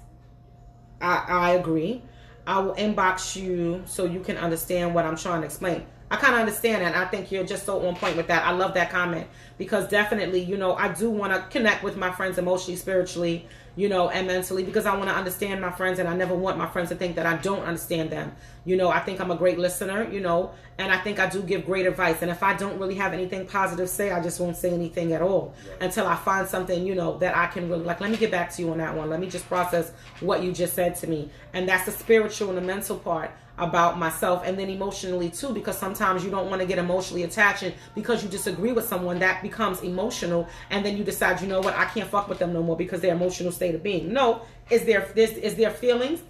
I agree. I will inbox you so you can understand what I'm trying to explain. I kind of understand that. I think you're just so on point with that. I love that comment because definitely, I do want to connect with my friends emotionally, spiritually, and mentally, because I want to understand my friends, and I never want my friends to think that I don't understand them. I think I'm a great listener, and I think I do give great advice. And if I don't really have anything positive to say, I just won't say anything at all until I find something, that I can really, like, let me get back to you on that one. Let me just process what you just said to me. And that's the spiritual and the mental part about myself, and then emotionally too, because sometimes you don't want to get emotionally attached, and because you disagree with someone, that becomes emotional, and then you decide, you know what, I can't fuck with them no more because their emotional state of being. No, is their feelings,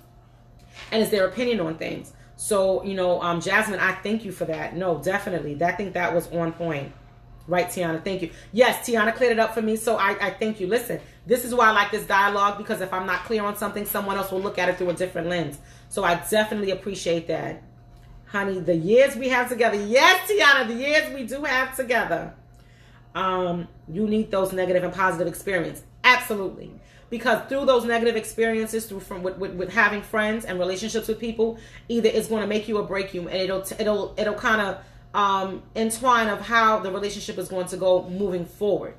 and is their opinion on things. So, Jasmine, I thank you for that. No, definitely. I think that was on point. Right, Tiana, thank you. Yes, Tiana cleared it up for me, so I thank you. Listen, this is why I like this dialogue, because if I'm not clear on something, someone else will look at it through a different lens. So I definitely appreciate that. Honey, the years we have together. Yes, Tiana, the years we do have together. You need those negative and positive experiences. Absolutely. Because through those negative experiences, with having friends and relationships with people, either it's going to make you or break you, and it'll kind of entwine of how the relationship is going to go moving forward,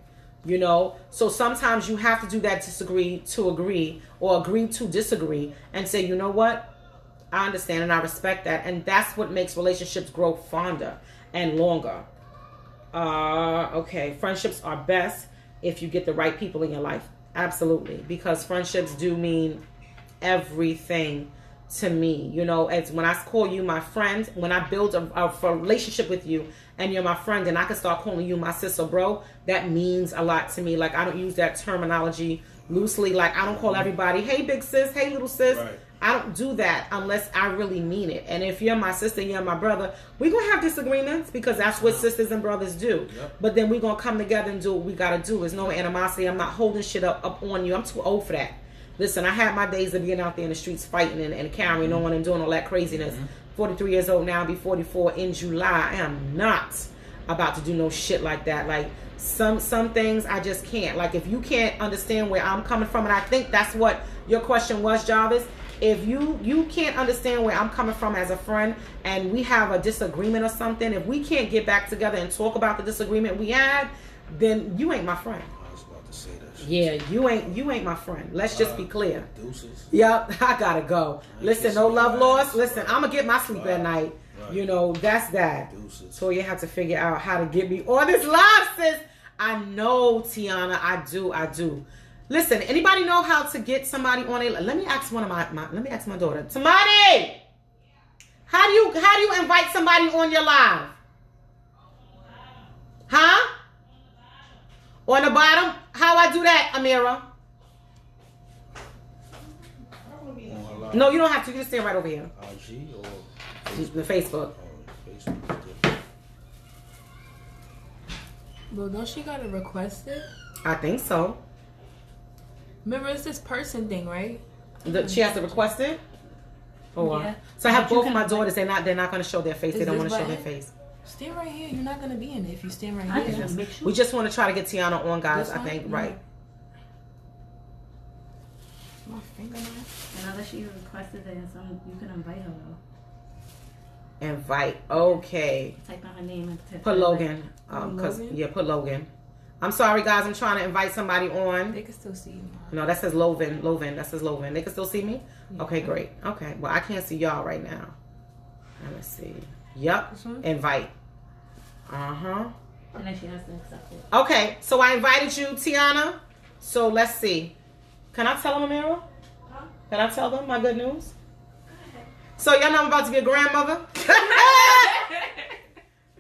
so sometimes you have to do that, disagree to agree, or agree to disagree, and say, you know what, I understand and I respect that, and that's what makes relationships grow fonder and longer. Okay, friendships are best if you get the right people in your life. Absolutely, because friendships do mean everything to me. As when I call you my friend, when I build a relationship with you and you're my friend, and I can start calling you my sis or bro, that means a lot to me. Like, I don't use that terminology loosely. Like, I don't call everybody, hey big sis, hey little sis. Right. I don't do that unless I really mean it. And if you're my sister, you're my brother, we're going to have disagreements, because that's what sisters and brothers do. Yep. But then we're going to come together and do what we got to do. There's no animosity. I'm not holding shit up on you. I'm too old for that. Listen, I had my days of being out there in the streets fighting and carrying on and doing all that craziness. 43 years old now, I'll be 44 in July. I am not about to do no shit like that. Like, some things I just can't. Like, if you can't understand where I'm coming from, and I think that's what your question was, Jarvis. If you can't understand where I'm coming from as a friend, and we have a disagreement or something, if we can't get back together and talk about the disagreement we had, then you ain't my friend. I was about to say that shit. Yeah, you ain't my friend. Let's just be clear. Deuces. Yep, I gotta go. Listen, no love lost. Listen, I'm gonna get my sleep at night. Right. That's that. Deuces. So you have to figure out how to get me on this live, sis. I know, Tiana, I do. Listen, anybody know how to get somebody on a? Let me ask let me ask my daughter, Tamani. How do you invite somebody on your live? Huh? On the bottom? How I do that, Amira? No, you don't have to. You can stand right over here. IG or the Facebook. Facebook. Well, don't she gotta request it? I think so. Remember, it's this person thing, right? She has to request it. Or yeah. So I have both of my daughters. They're not going to show their face. They don't want to show their face. Stand right here. You're not going to be in it if you stand right here. We just want to try to get Tiana on, guys. I think right. My fingernail. And now that she requested it, you can invite her though. Invite. Okay. Type in her name and put Logan. Put Logan. I'm sorry, guys. I'm trying to invite somebody on. They can still see you. No, that says Loven. That says Loven. They can still see me? Yeah. Okay, great. Okay. Well, I can't see y'all right now. Let me see. Yep. Invite. Uh-huh. And then she has to accept it. Okay. So I invited you, Tiana. So let's see. Can I tell them, Amira? Huh? Can I tell them my good news? So y'all know I'm about to be a grandmother?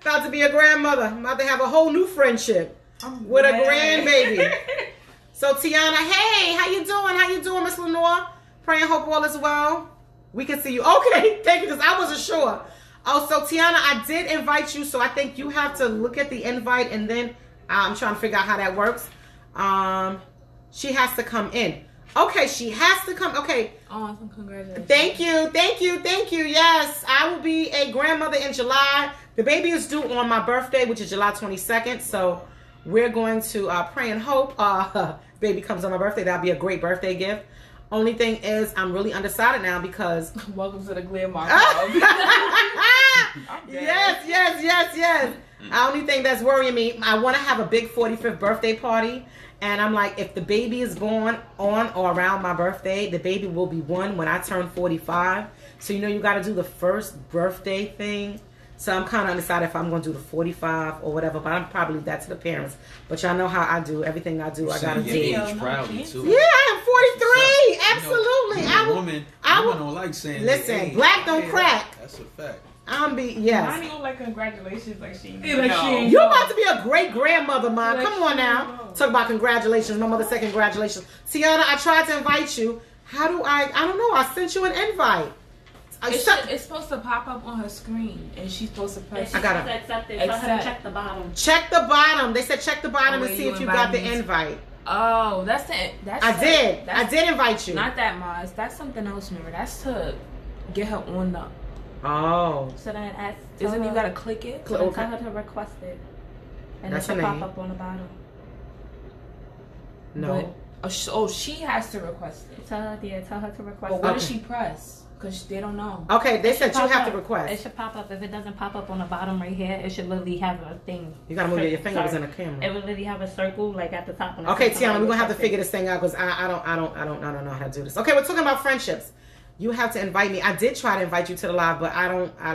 About to be a grandmother. I'm about to have a whole new friendship. With a grandbaby. So Tiana, hey, how you doing, Miss Lenore? Praying hope all is well. We can see you. Okay, thank you, because I wasn't sure. Oh, so Tiana, I did invite you, so I think you have to look at the invite, and then I'm trying to figure out how that works. She has to come in. Okay, she has to come. Okay. Awesome, congratulations. Thank you. Yes, I will be a grandmother in July. The baby is due on my birthday, which is July 22nd, so we're going to pray and hope baby comes on my birthday. That'll be a great birthday gift. Only thing is, I'm really undecided now because... Welcome to the Glamar Club. Yes. The only thing that's worrying me, I want to have a big 45th birthday party. And I'm like, if the baby is born on or around my birthday, the baby will be 1 when I turn 45. So, you know, you got to do the first birthday thing. So I'm kind of undecided if I'm going to do the 45 or whatever, but I'm probably leave that to the parents. But y'all know how I do. Everything I do, I got to do. Age proudly too. Yeah, I am 43. Absolutely. You know, women don't like saying listen, black don't crack. That's a fact. Yes. I don't like congratulations like she. You about to be a great grandmother, Mom. Like Come on now. Talk about congratulations. My mother said congratulations. Tiana, I tried to invite you. How do I don't know. I sent you an invite. It's supposed to pop up on her screen, and she's supposed to press. I got it. Accept it. Tell her to check the bottom. Check the bottom. They said check the bottom and see if you got the invite. Oh, that's I did invite you. Not that, Mars. That's something else. Remember, that's to get her on the. Oh. So then Isn't you gotta click it? So tell her to request it, and it should pop up on the bottom. No. But, she has to request it. Tell her to request. But what does she press? Because they don't know. Okay, they said you have to request. It should pop up. If it doesn't pop up on the bottom right here, it should literally have a thing. You gotta move your fingers in the camera. It would literally have a circle like at the top. Okay, Tiana, we're gonna have to figure this thing out because I don't know how to do this. Okay, we're talking about friendships. You have to invite me. I did try to invite you to the live, but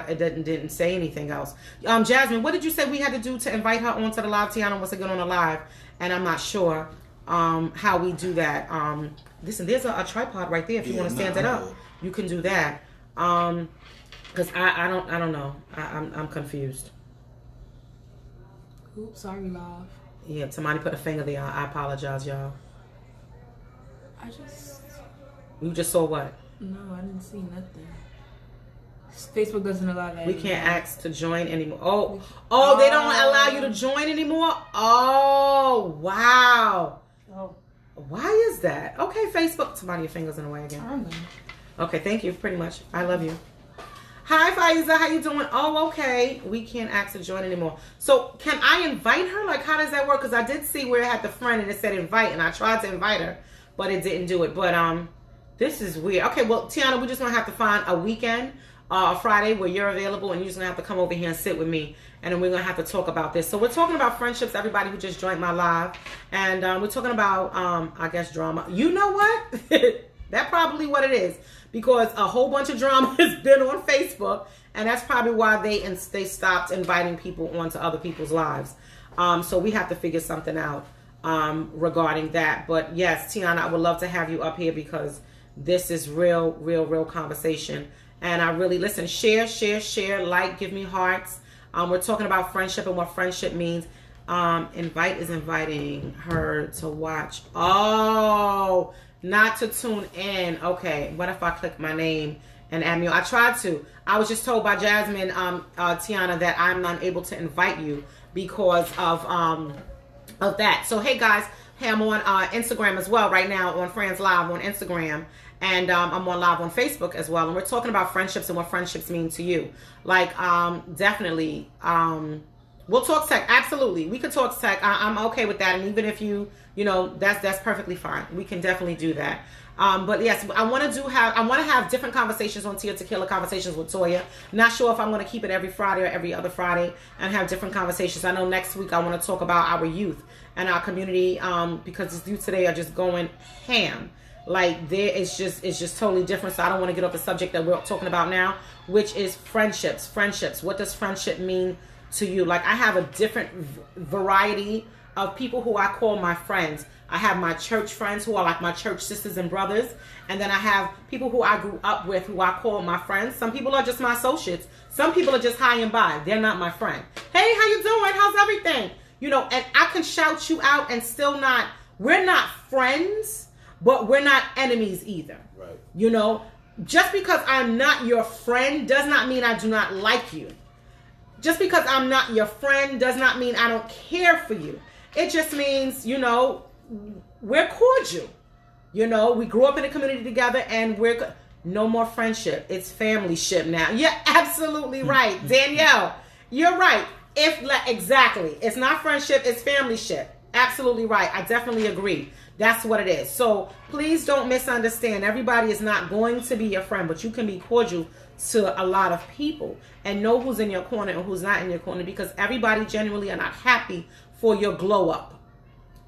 it didn't say anything else. Jasmine, what did you say we had to do to invite her onto the live? Tiana wants to get on the live, and I'm not sure how we do that. Listen, there's a tripod right there. If you want to stand it up, you can do that. Because I don't know. I'm confused. Oops, sorry, love. Yeah, somebody put a finger there. I apologize, y'all. You just saw what? No, I didn't see nothing. Facebook doesn't allow that. We can't ask to join anymore. Oh, they don't allow you to join anymore? Oh, wow. Oh. Why is that? Okay, Facebook. Somebody, your fingers in the way again. Okay, thank you. Pretty much. I love you. Hi, Faiza. How you doing? Oh, okay. We can't ask to join anymore. So, can I invite her? Like, how does that work? Because I did see where it had the friend and it said invite, and I tried to invite her, but it didn't do it. But this is weird. Okay, well, Tiana, we're just gonna have to find a weekend, a Friday where you're available, and you're just gonna have to come over here and sit with me, and then we're gonna have to talk about this. So we're talking about friendships. Everybody who just joined my live, and we're talking about I guess drama. You know what? That's probably what it is. Because a whole bunch of drama has been on Facebook, and that's probably why they stopped inviting people onto other people's lives. So we have to figure something out regarding that. But yes, Tiana, I would love to have you up here because this is real conversation. And I really listen. Share, like, give me hearts. We're talking about friendship and what friendship means. Invite is inviting her to watch. Oh. Not to tune in. Okay, what if I click my name and add me? I tried to. I was just told by Jasmine, Tiana, that I'm not able to invite you because of that. So hey guys, I'm on Instagram as well right now on Friends Live on Instagram, and I'm on live on Facebook as well. And we're talking about friendships and what friendships mean to you. Like definitely. We'll talk tech. Absolutely. We could talk tech. I'm okay with that. And even if you know, that's perfectly fine. We can definitely do that. But yes, I want to have different conversations on Tequila Conversations with Toya. Not sure if I'm going to keep it every Friday or every other Friday and have different conversations. I know next week I want to talk about our youth and our community because the youth today are just going ham. Like it's just totally different. So I don't want to get off the subject that we're talking about now, which is friendships. What does friendship mean to you? Like I have a different variety of people who I call my friends. I have my church friends who are like my church sisters and brothers, and then I have people who I grew up with who I call my friends. Some people are just my associates. Some people are just high and by. They're not my friend. Hey, how you doing? How's everything? You know, and I can shout you out and still not, we're not friends, but we're not enemies either. Right. You know, just because I'm not your friend does not mean I do not like you. Just because I'm not your friend does not mean I don't care for you. It just means, you know, we're cordial. You know, we grew up in a community together and we're no more friendship. It's family ship now. You're absolutely right. Danielle, you're right. Exactly. It's not friendship, it's family ship. Absolutely right. I definitely agree. That's what it is. So please don't misunderstand. Everybody is not going to be your friend, but you can be cordial to a lot of people and know who's in your corner and who's not in your corner, because everybody genuinely are not happy for your glow up.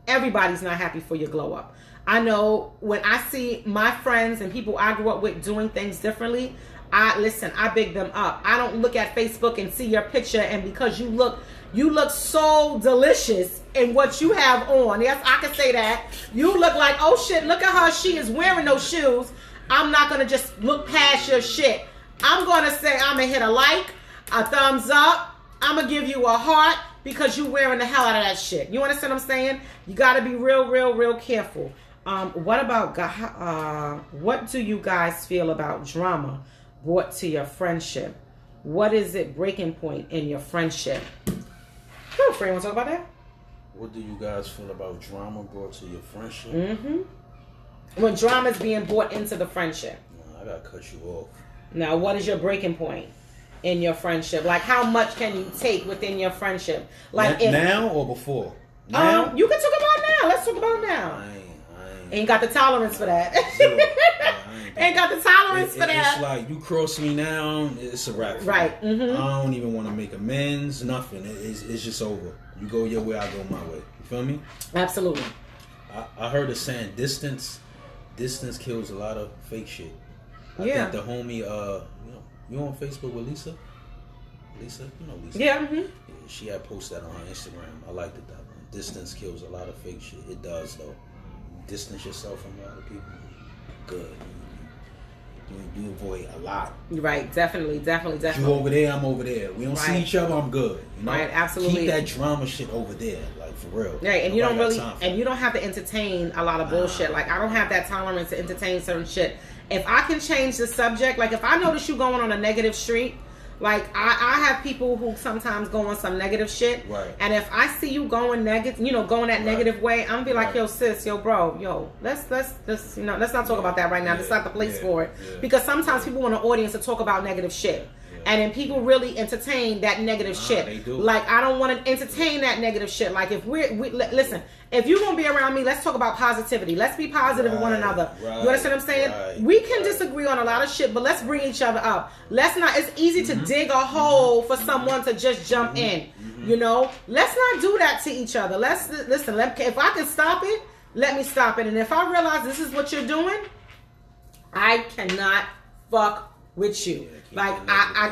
everybody's not happy for your glow up. I know when I see my friends and people I grew up with doing things differently, I big them up. I don't look at Facebook and see your picture, and because you look so delicious in what you have on. Yes, I can say that. You look like, oh shit, look at her. She is wearing those shoes. I'm not going to just look past your shit. I'm going to say, I'm going to hit a like, a thumbs up. I'm going to give you a heart because you wearing the hell out of that shit. You understand what I'm saying? You got to be real careful. What do you guys feel about drama brought to your friendship? What is it breaking point in your friendship? Come on, friend, want to talk about that? What do you guys feel about drama brought to your friendship? Mm-hmm. When drama is being brought into the friendship. No, I got to cut you off. Now, what is your breaking point in your friendship? Like, how much can you take within your friendship? Like now or before? Now? You can talk about now. Let's talk about now. I ain't got the tolerance for that. Ain't got the tolerance for that. It's like, you cross me now, it's a wrap. Right. Mm-hmm. I don't even want to make amends, nothing. It's just over. You go your way, I go my way. You feel me? Absolutely. I heard a saying, distance kills a lot of fake shit. I think the homie, you on Facebook with Lisa? Lisa? You know Lisa. Yeah. Mm-hmm. She had posted that on her Instagram. I liked it, that one. Distance kills a lot of fake shit. It does, though. Distance yourself from a lot of people. Good. You avoid a lot. Right, definitely. You over there, I'm over there. We don't see each other, I'm good. You know? Right, absolutely. Keep that drama shit over there, like for real. Right, and you don't really, and you don't have to entertain a lot of bullshit. Like, I don't have that tolerance to entertain certain shit. If I can change the subject, like if I notice you going on a negative streak, like I have people who sometimes go on some negative shit, right? And if I see you going negative, going that negative way, I'm gonna be like, yo, sis, yo, bro, yo, let's let's not talk about that right now. That's not the place for it, because sometimes people want an audience to talk about negative shit. And then people really entertain that negative shit. They do. Like, I don't want to entertain that negative shit. Like, if listen, if you're going to be around me, let's talk about positivity. Let's be positive with one another. Right, you understand what I'm saying? We can disagree on a lot of shit, but let's bring each other up. Let's not, it's easy to dig a hole for someone to just jump in. You know? Let's not do that to each other. Listen, if I can stop it, let me stop it. And if I realize this is what you're doing, I cannot fuck with you. Like, I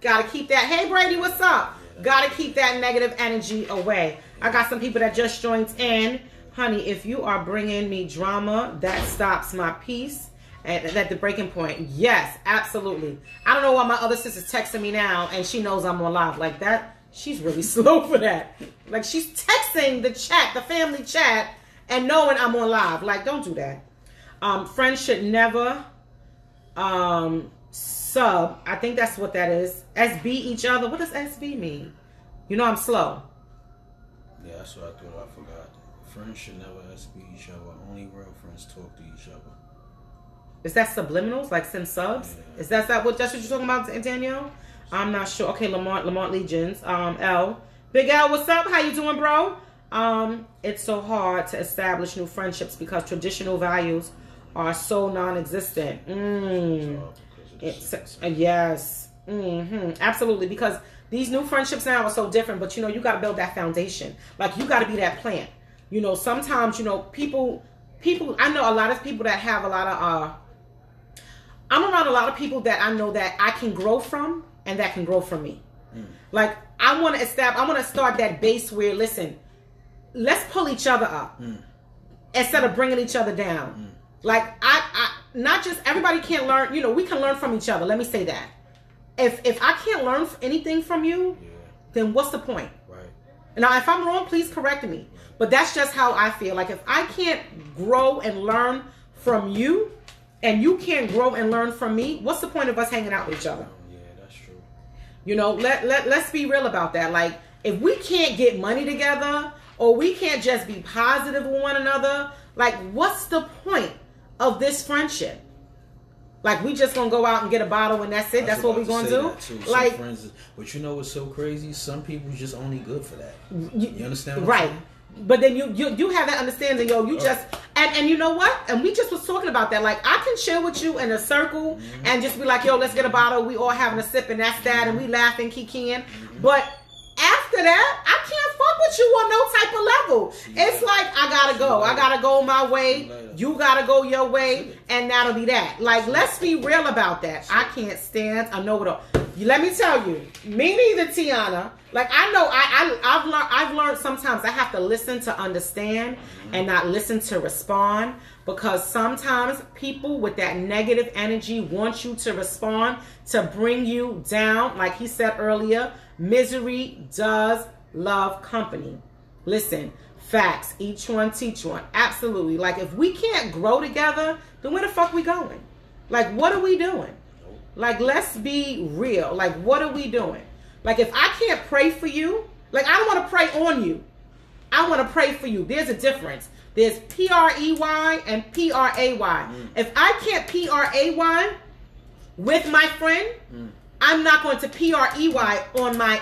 gotta keep that. Hey Brady, what's up? Gotta keep that negative energy away. I got some people that just joined in. Honey, if you are bringing me drama, that stops my peace at the breaking point. Yes, absolutely. I don't know why my other sister's texting me now and she knows I'm on live like that. She's really slow for that. Like, she's texting the chat, the family chat, and knowing I'm on live. Like, don't do that. Friends should never sub. I think that's what that is. SB each other. What does SB mean? You know I'm slow. Yeah, that's what I thought. I forgot. Friends should never SB each other. Only real friends talk to each other. Is that subliminals? Like send subs? Yeah. Is that's what you're talking about, Danielle? I'm not sure. Okay, Lamont Legions. L. Big L, what's up? How you doing, bro? It's so hard to establish new friendships because traditional values are so non-existent. Yes. Absolutely. Because these new friendships now are so different, but you got to build that foundation. Like, you got to be that plant. Sometimes, people, I know a lot of people that have a lot of, I'm around a lot of people that I know that I can grow from and that can grow from me. Like, I want to start that base where, listen, let's pull each other up instead of bringing each other down. Like, I not just, everybody can't learn, we can learn from each other. Let me say that. If I can't learn anything from you, then what's the point? Right. Now, if I'm wrong, please correct me. But that's just how I feel. Like, if I can't grow and learn from you, and you can't grow and learn from me, what's the point of us hanging out with each other? Yeah, that's true. Let's be real about that. Like, if we can't get money together, or we can't just be positive with one another, like, what's the point of this friendship? Like, we just gonna go out and get a bottle and that's it? That's what we gonna do? Like, but you know what's so crazy? Some people just only good for that. You understand what I'm saying? But then you have that understanding, yo. You just and you know what? And we just was talking about that. Like, I can chill with you in a circle and just be like, yo, let's get a bottle. We all having a sip and that's that, and we laughing, kikiing. But after that, I can't fuck fuck with you on no type of level. It's like, I gotta go. I gotta go my way. You gotta go your way. And that'll be that. Like, let's be real about that. I can't stand a know-it-all. Let me tell you, me neither, Tiana. Like, I know I've learned sometimes I have to listen to understand and not listen to respond, because sometimes people with that negative energy want you to respond to bring you down. Like he said earlier, misery does love company. Listen, facts, each one teach one. Absolutely. Like, if we can't grow together, then where the fuck we going? Like, what are we doing? Like, let's be real. Like, what are we doing? Like, if I can't pray for you, like, I don't want to pray on you. I want to pray for you. There's a difference. There's P-R-E-Y and P-R-A-Y. If I can't P-R-A-Y with my friend, I'm not going to P-R-E-Y on my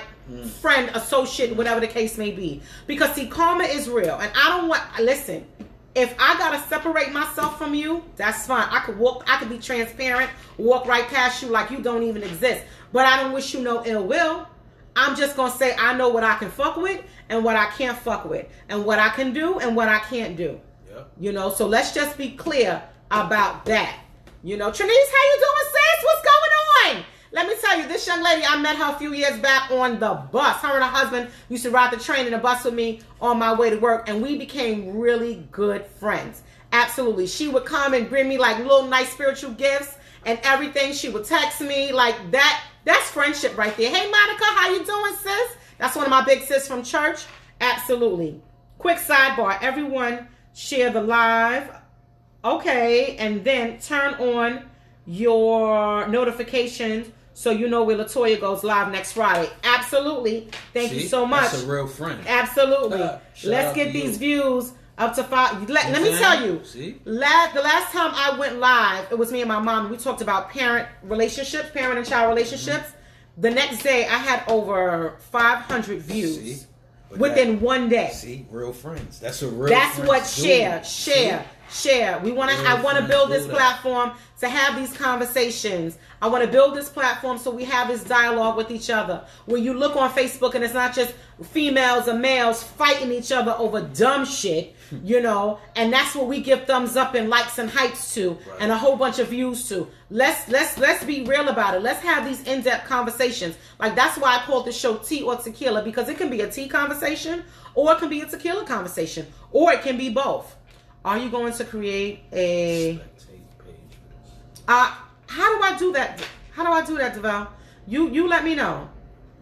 friend, associate, whatever the case may be. Because, see, karma is real. And I don't want, listen, if I got to separate myself from you, that's fine. I could be transparent, walk right past you like you don't even exist. But I don't wish you no ill will. I'm just going to say I know what I can fuck with and what I can't fuck with, and what I can do and what I can't do. Yep. You know, so let's just be clear about that. You know, Trinice, how you doing, sis? What's going on? Let me tell you, this young lady, I met her a few years back on the bus. Her and her husband used to ride the train and the bus with me on my way to work, and we became really good friends. Absolutely. She would come and bring me like little nice spiritual gifts and everything. She would text me like that. That's friendship right there. Hey, Monica, how you doing, sis? That's one of my big sis from church. Absolutely. Quick sidebar. Everyone share the live. Okay. And then turn on your notifications so you know where Toya goes live next Friday. Absolutely. Thank you so much. That's a real friend. Absolutely. Let's get these views up to 5. Let me tell you. See? The last time I went live, it was me and my mom. We talked about parent relationships, parent and child relationships. The next day, I had over 500 views within one day. See, real friends. That's a real. That's what share. We want to. I want to build this platform to have these conversations. I want to build this platform so we have this dialogue with each other. Where you look on Facebook and it's not just females or males fighting each other over dumb shit, you know. And that's what we give thumbs up and likes and hypes to, and a whole bunch of views to. Let's be real about it. Let's have these in-depth conversations. Like, that's why I called the show Tea or Tequila, because it can be a tea conversation, or it can be a tequila conversation, or it can be both. Are you going to create a how do I do that? How do I do that, Devel? You let me know.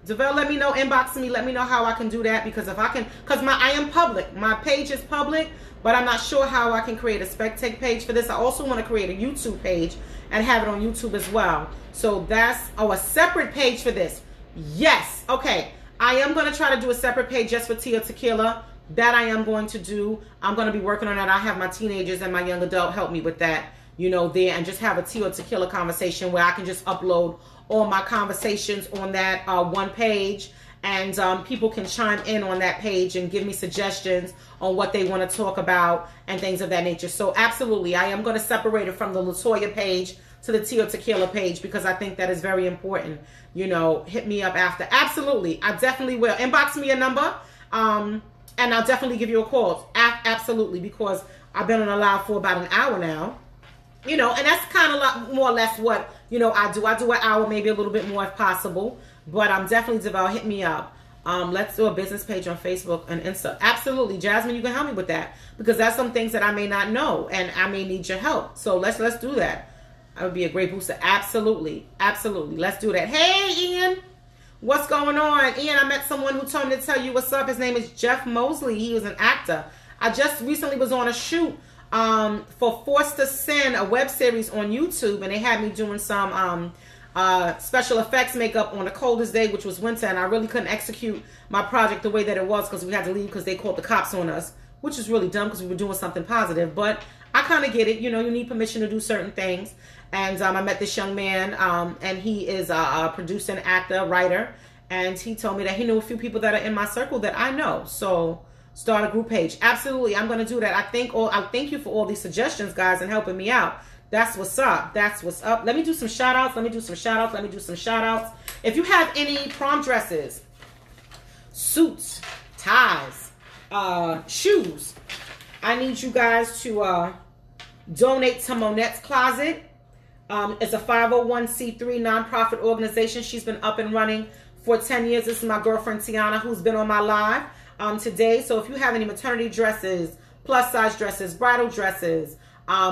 Devel, let me know. Inbox me. Let me know how I can do that, because if I can, because I am public. My page is public, but I'm not sure how I can create a spectate page for this. I also want to create a YouTube page and have it on YouTube as well. So that's a separate page for this. Yes. Okay. I am going to try to do a separate page just for Tea or Tequila. That I am going to do. I'm going to be working on that. I have my teenagers and my young adult help me with that, you know, there, and just have a Tea or Tequila conversation where I can just upload all my conversations on that one page, and people can chime in on that page and give me suggestions on what they want to talk about and things of that nature. So absolutely, I am going to separate it from the LaToya page to the Tea or Tequila page, because I think that is very important. You know, hit me up after. Absolutely, I definitely will. Inbox me a number. And I'll definitely give you a call. Absolutely, because I've been on a live for about an hour now. You know, and that's kind of more or less what, you know, I do. I do an hour, maybe a little bit more if possible. But I'm definitely developing. Hit me up. Let's do a business page on Facebook and Insta. Absolutely. Jasmine, you can help me with that, because that's some things that I may not know and I may need your help. So let's do that. That would be a great booster. Absolutely. Absolutely. Let's do that. Hey, Ian. What's going on? Ian, I met someone who told me to tell you what's up. His name is Jeff Mosley. He was an actor. I just recently was on a shoot for Forced to Sin, a web series on YouTube, and they had me doing some special effects makeup on the coldest day, which was winter, and I really couldn't execute my project the way that it was because we had to leave because they called the cops on us, which is really dumb because we were doing something positive. But I kind of get it. You know, you need permission to do certain things. And I met this young man, and he is a producer, and actor, writer, and he told me that he knew a few people that are in my circle that I know. So start a group page. Absolutely, I'm going to do that. I thank you for all these suggestions, guys, and helping me out. That's what's up. That's what's up. Let me do some shout outs. If you have any prom dresses, suits, ties, shoes. I need you guys to donate to Monette's Closet. It's a 501c3 nonprofit organization. She's been up and running for 10 years. This is my girlfriend Tiana, who's been on my live today. So if you have any maternity dresses, plus size dresses, bridal dresses,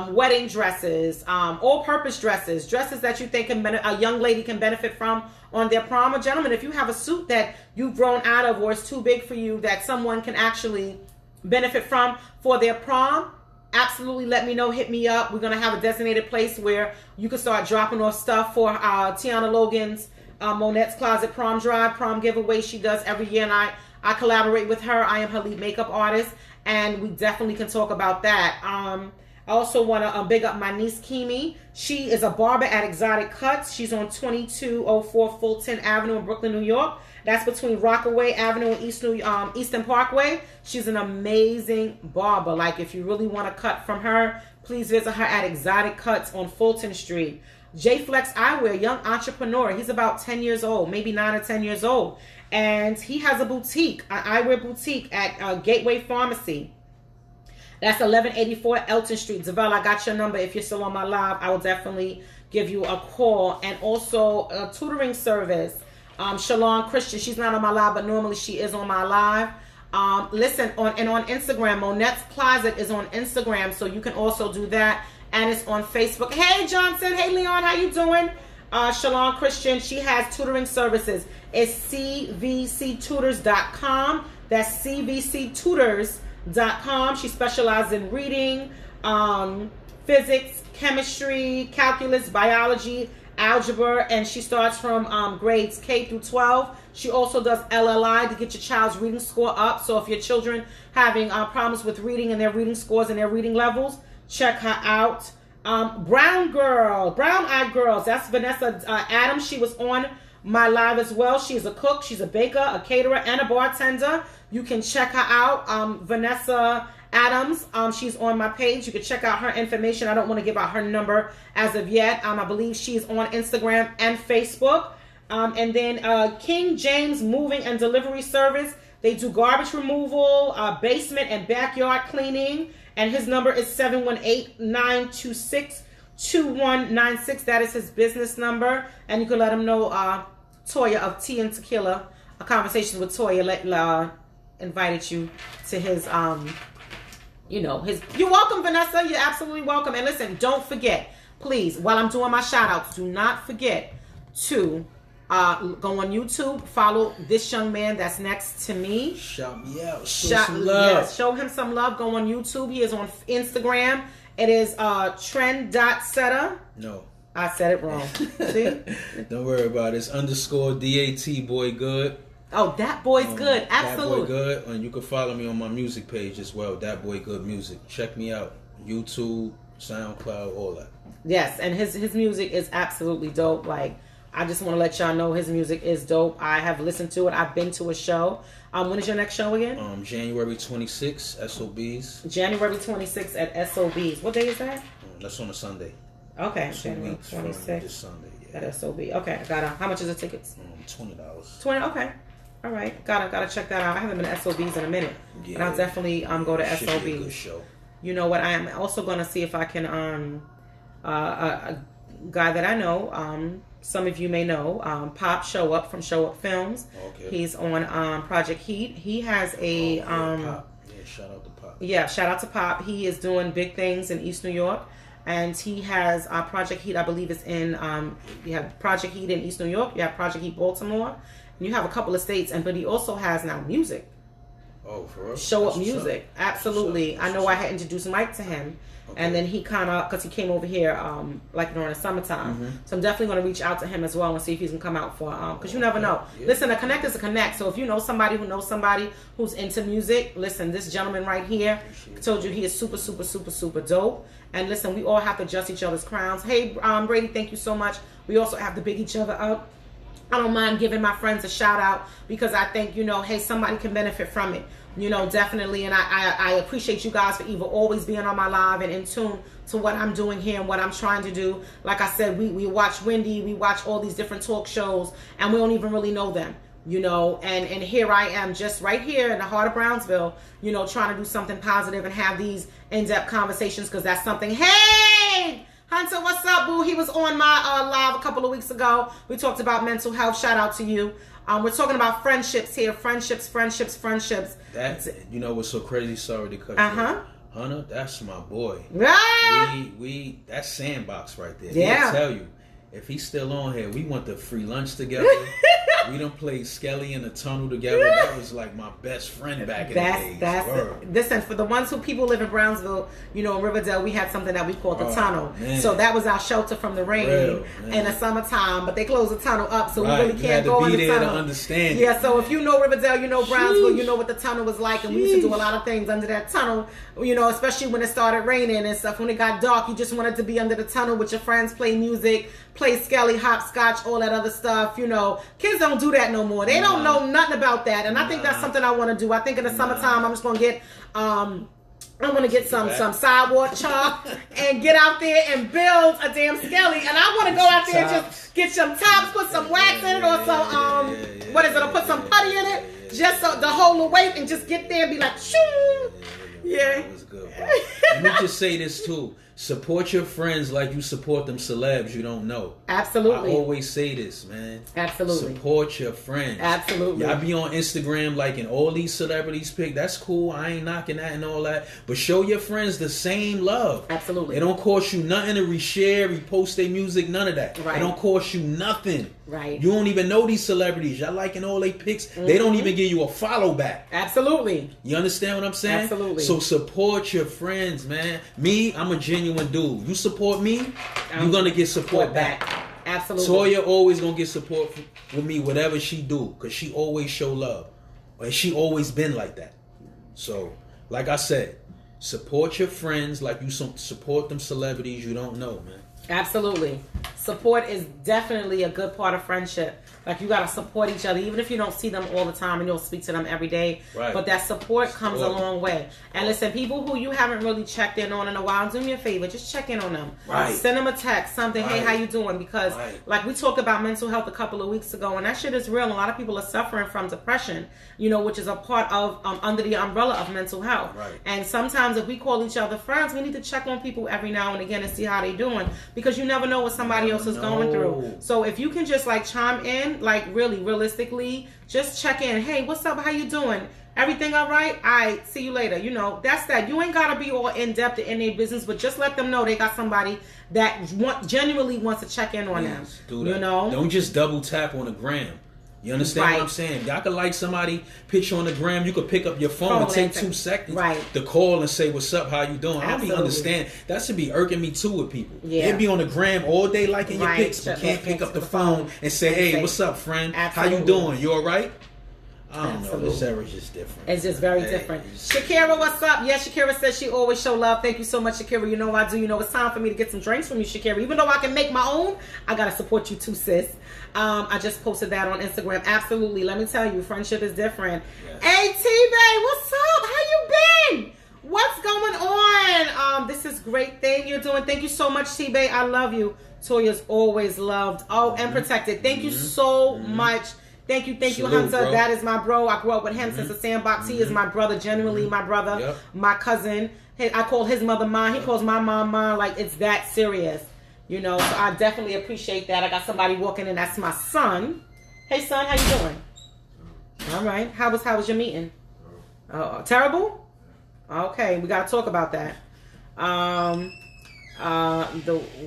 wedding dresses, all-purpose dresses, dresses that you think a young lady can benefit from on their prom, or gentlemen, if you have a suit that you've grown out of or is too big for you that someone can actually benefit from for their prom, absolutely let me know. Hit me up. We're going to have a designated place where you can start dropping off stuff for Tiana Logan's Monette's Closet prom drive, prom giveaway she does every year, and I collaborate with her. I am her lead makeup artist, and we definitely can talk about that. I also want to big up my niece, Kimi. She is a barber at Exotic Cuts. She's on 2204 Fulton Avenue in Brooklyn, New York. That's between Rockaway Avenue and Eastern Parkway. She's an amazing barber. Like, if you really want to cut from her, please visit her at Exotic Cuts on Fulton Street. J Flex Eyewear, young entrepreneur. He's about 10 years old, maybe 9 or 10 years old. And he has a boutique, an eyewear boutique at Gateway Pharmacy. That's 1184 Elton Street. Zavelle, I got your number. If you're still on my live, I will definitely give you a call. And also a tutoring service. Shalon Christian, she's not on my live, but normally she is on my live. Listen, on Instagram, Monette's Closet is on Instagram, so you can also do that. And it's on Facebook. Hey, Johnson. Hey, Leon. How you doing? Shalon Christian, she has tutoring services. It's cvctutors.com. That's cvctutors.com. She specializes in reading, physics, chemistry, calculus, biology, algebra, and she starts from grades K through 12. She also does LLI to get your child's reading score up. So if your children having problems with reading and their reading scores and their reading levels, check her out. Brown Eyed Girls, that's Vanessa Adams. She was on my live as well. She's a cook, she's a baker, a caterer, and a bartender. You can check her out. Vanessa Adams, she's on my page. You can check out her information. I don't want to give out her number as of yet. I believe she's on Instagram and Facebook. And then King James Moving and Delivery Service. They do garbage removal, basement and backyard cleaning. And his number is 718-926-2196. That is his business number. And you can let him know Toya of Tea and Tequila Conversations with Toya invited you to his you're welcome, Vanessa. You're absolutely welcome. And listen, don't forget, please, while I'm doing my shout outs, do not forget to go on YouTube, follow this young man that's next to me. Shout me out. Show some love. Yes, show him some love. Go on YouTube. He is on Instagram. It is trend.setter. No. I said it wrong. See? Don't worry about it. It's _DAT Boy Good. Oh, that boy's good. Absolutely. That Boy Good. And you can follow me on my music page as well. That Boy Good Music. Check me out. YouTube, SoundCloud, all that. Yes, and his music is absolutely dope. Like, I just want to let y'all know his music is dope. I have listened to it. I've been to a show. When is your next show again? January 26th, SOBs. January 26th at SOBs. What day is that? That's on a Sunday. Okay, 2 January weeks 26th. from this Sunday. Yeah. At SOB. Okay, I got it. How much is the tickets? $20. 20. Okay. All right. Gotta check that out. I haven't been to SOBs in a minute. Yeah. And I'll definitely go to Should SOBs. be a good show. You know what? I am also going to see if I can a guy that I know, some of you may know, Pop Show Up from Show Up Films. Okay. He's on Project Heat. He has a Pop. Yeah, shout out to Pop. Yeah, shout out to Pop. He is doing big things in East New York. And he has Project Heat, I believe, is in you have Project Heat in East New York, you have Project Heat Baltimore, and you have a couple of states, but he also has now music. Oh, for real? Show Up Music. Absolutely. I know I had introduced Mike to him. Okay. And then he kind of, because he came over here like during the summertime. Mm-hmm. So I'm definitely going to reach out to him as well and see if he can come out for, because you never know. Yeah. Listen, a connect is a connect. So if you know somebody who knows somebody who's into music, listen, this gentleman right here, I told you he is super, super, super, super dope. And listen, we all have to adjust each other's crowns. Hey, Brady, thank you so much. We also have to big each other up. I don't mind giving my friends a shout out because I think, hey, somebody can benefit from it. Definitely. And I appreciate you guys for either always being on my live and in tune to what I'm doing here and what I'm trying to do. Like I said, we watch Wendy, we watch all these different talk shows, and we don't even really know them. you know, and here I am just right here in the heart of Brownsville, you know, trying to do something positive and have these in-depth conversations, because that's something. Hey, Hunter, what's up, boo? He was on my live a couple of weeks ago. We talked about mental health. Shout out to you. We're talking about friendships here. Friendships. That, you know what's so crazy? Sorry to cut you off. Hunter, that's my boy. We that's Sandbox right there. Yeah. He'll tell you. If he's still on here, we went to free lunch together. We done played Skelly in the tunnel together. That was like my best friend back in the days. Listen, for the ones who people live in Brownsville, you know, in Riverdale, we had something that we called the tunnel. Man. So that was our shelter from the rain in the summertime. But they closed the tunnel up, so we really can't go in the tunnel. To understand. Yeah, so if you know Riverdale, you know Brownsville, you know what the tunnel was like, and we used to do a lot of things under that tunnel. You know, especially when it started raining and stuff. When it got dark, you just wanted to be under the tunnel with your friends, play music, play Skelly, hopscotch, all that other stuff. You know, kids don't do that no more. They don't know nothing about that, and I think that's something I want to do. I think in the summertime, I'm just gonna get I'm gonna get some sidewalk chalk and get out there and build a damn Skelly. And I want to go out there and just get some tops, put some wax in it, or some what is it? Or put some putty in it, just so the hold the weight, and just get there and be like, shoo. Yeah. That was good, bro. Let me just say this too. Support your friends like you support them celebs you don't know. Absolutely. I always say this, man. Absolutely. Support your friends. Absolutely. Y'all be on Instagram liking all these celebrities pick. That's cool. I ain't knocking that and all that. But show your friends the same love. Absolutely. It don't cost you nothing to reshare, repost their music, none of that. Right. It don't cost you nothing. Right. You don't even know these celebrities. Y'all liking all they pics. Mm-hmm. They don't even give you a follow back. Absolutely. You understand what I'm saying? Absolutely. So support your friends, man. Me, I'm a genuine dude. You support me, you're gonna get support back. Absolutely. Toya always gonna get support with me, whatever she do, because she always show love. And she always been like that. So, like I said, support your friends like you support them celebrities you don't know, man. Absolutely. Support is definitely a good part of friendship. Like, you got to support each other, even if you don't see them all the time and you don't speak to them every day. Right. But that support comes a long way. And listen, people who you haven't really checked in on in a while, do me a favor, just check in on them. Right. Send them a text, something, hey, how you doing? Because, like, we talked about mental health a couple of weeks ago, and that shit is real. A lot of people are suffering from depression, you know, which is a part of, under the umbrella of mental health. Right. And sometimes if we call each other friends, we need to check on people every now and again and see how they doing, because you never know what somebody else is going through. So if you can just, like, chime in, like, really realistically, just check in. Hey, what's up? How you doing? Everything all right? All right, see you later. You know, that's that. You ain't got to be all in-depth in their business, but just let them know they got somebody that genuinely wants to check in on them. Do that. You know? Don't just double tap on the gram. You understand what I'm saying? Y'all can like somebody, picture on the gram. You could pick up your phone and take 2 seconds to call and say, what's up, how you doing? I don't understand. That should be irking me too with people. They be on the gram all day liking your pics, but can't pick up the phone and say, hey, what's up, friend? How you doing? You all right? I don't know. This era is just different. It's just very different. Shakira, what's up? Yeah, Shakira says she always show love. Thank you so much, Shakira. You know I do. You know it's time for me to get some drinks from you, Shakira. Even though I can make my own, I got to support you too, sis. I just posted that on Instagram. Absolutely. Let me tell you, friendship is different. Yes. Hey, T-Bay, what's up? How you been? What's going on? This is great thing you're doing. Thank you so much, T-Bay. I love you. Toya's always loved. Oh, and protected. Thank you so much. Thank you, Hunter. Bro. That is my bro. I grew up with him since the Sandbox. He is my brother, genuinely my brother, my cousin. I call his mother mine. He calls my mom mine. Like, it's that serious. You know, so I definitely appreciate that. I got somebody walking in. That's my son. Hey, son, how you doing? All right. How was your meeting? Terrible? Okay, we got to talk about that.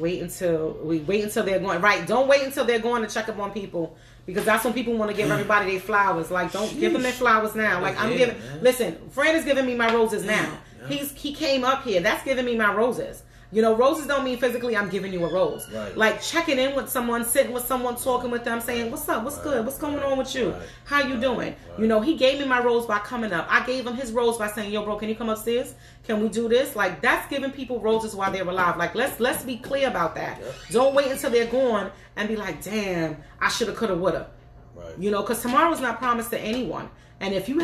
Wait until they're going. Right, don't wait until they're going to check up on people, because that's when people want to give everybody their flowers. Like, don't give them their flowers now. Like, I'm giving. Listen, Fran is giving me my roses now. He came up here. That's giving me my roses. You know, roses don't mean physically I'm giving you a rose. Right. Like, checking in with someone, sitting with someone, talking with them, saying, what's up, what's good, what's going on with you? How you doing? You know, he gave me my rose by coming up. I gave him his rose by saying, yo, bro, can you come upstairs? Can we do this? Like, that's giving people roses while they're alive. Like, let's be clear about that. Don't wait until they're gone and be like, damn, I shoulda, coulda, woulda. Right. You know, because tomorrow's not promised to anyone. And if you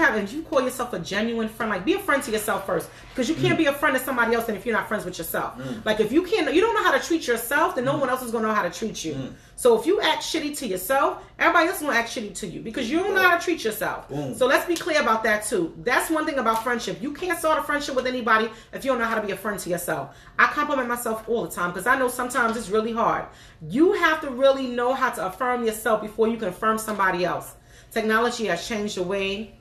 call yourself a genuine friend, like, be a friend to yourself first, because you can't be a friend to somebody else, and if you're not friends with yourself, like, if you don't know how to treat yourself, then no one else is gonna know how to treat you. So if you act shitty to yourself, everybody else will act shitty to you because you don't know how to treat yourself. Boom. So let's be clear about that too. That's one thing about friendship. You can't start a friendship with anybody if you don't know how to be a friend to yourself. I compliment myself all the time because I know sometimes it's really hard. You have to really know how to affirm yourself before you can affirm somebody else. Technology has changed the way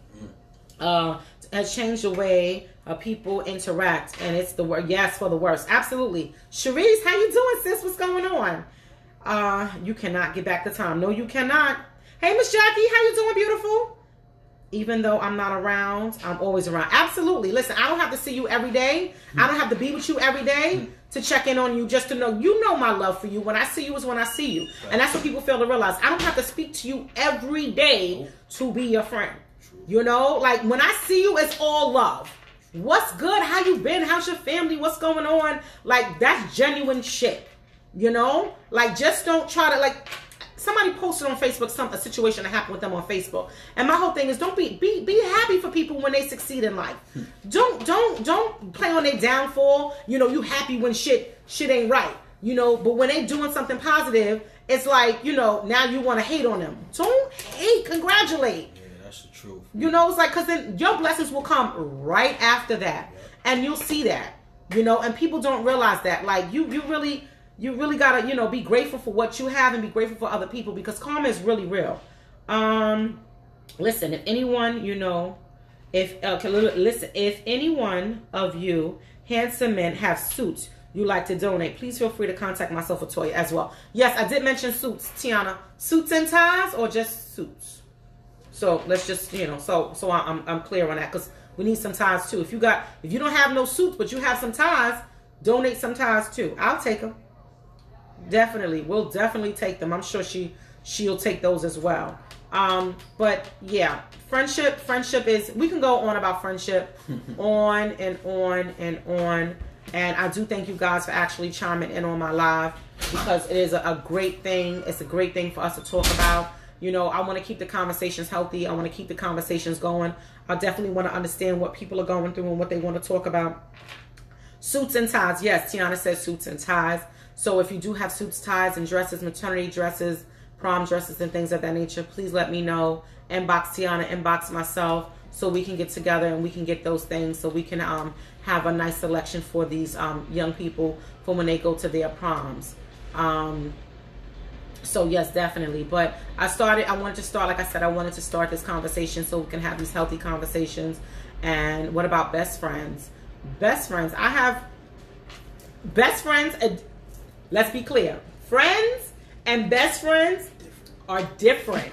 people interact, and it's the worst. Yes, for the worst. Absolutely. Cherise, how you doing, sis? What's going on? You cannot get back the time. No, you cannot. Hey, Miss Jackie, how you doing, beautiful? Even though I'm not around, I'm always around. Absolutely. Listen, I don't have to see you every day. I don't have to be with you every day to check in on you just to know. You know my love for you. When I see you is when I see you. And that's what people fail to realize. I don't have to speak to you every day to be your friend. You know, like when I see you, it's all love. What's good? How you been? How's your family? What's going on? Like, that's genuine shit. You know, like, just don't try to, like, somebody posted on Facebook a situation that happened with them on Facebook, and my whole thing is don't be happy for people when they succeed in life. Don't play on their downfall. You know, you happy when shit ain't right. You know, but when they doing something positive, it's like, you know, now you want to hate on them. Don't hate, congratulate. Yeah, that's the truth. You know, it's like, because then your blessings will come right after that, and you'll see that. You know, and people don't realize that. Like, you really gotta, you know, be grateful for what you have and be grateful for other people, because karma is really real. Listen, if anyone, you know, if any one of you handsome men have suits you like to donate, please feel free to contact myself or Toya as well. Yes, I did mention suits, Tiana. Suits and ties or just suits? So let's just, you know, so I'm clear on that, because we need some ties too. If you don't have no suits but you have some ties, donate some ties too. I'll take them. Definitely. We'll definitely take them. I'm sure she'll take those as well. But yeah, friendship is, we can go on about friendship on and on and on. And I do thank you guys for actually chiming in on my live, because it is a great thing. It's a great thing for us to talk about. You know, I want to keep the conversations healthy. I want to keep the conversations going. I definitely want to understand what people are going through and what they want to talk about. Suits and ties. Yes, Tiana says suits and ties. So if you do have suits, ties, and dresses, maternity dresses, prom dresses, and things of that nature, please let me know. Inbox Tiana, inbox myself, so we can get together and we can get those things, so we can have a nice selection for these young people for when they go to their proms. So yes, definitely. But I wanted to start this conversation so we can have these healthy conversations. And what about best friends? Best friends. I have best friends. Let's be clear. Friends and best friends are different.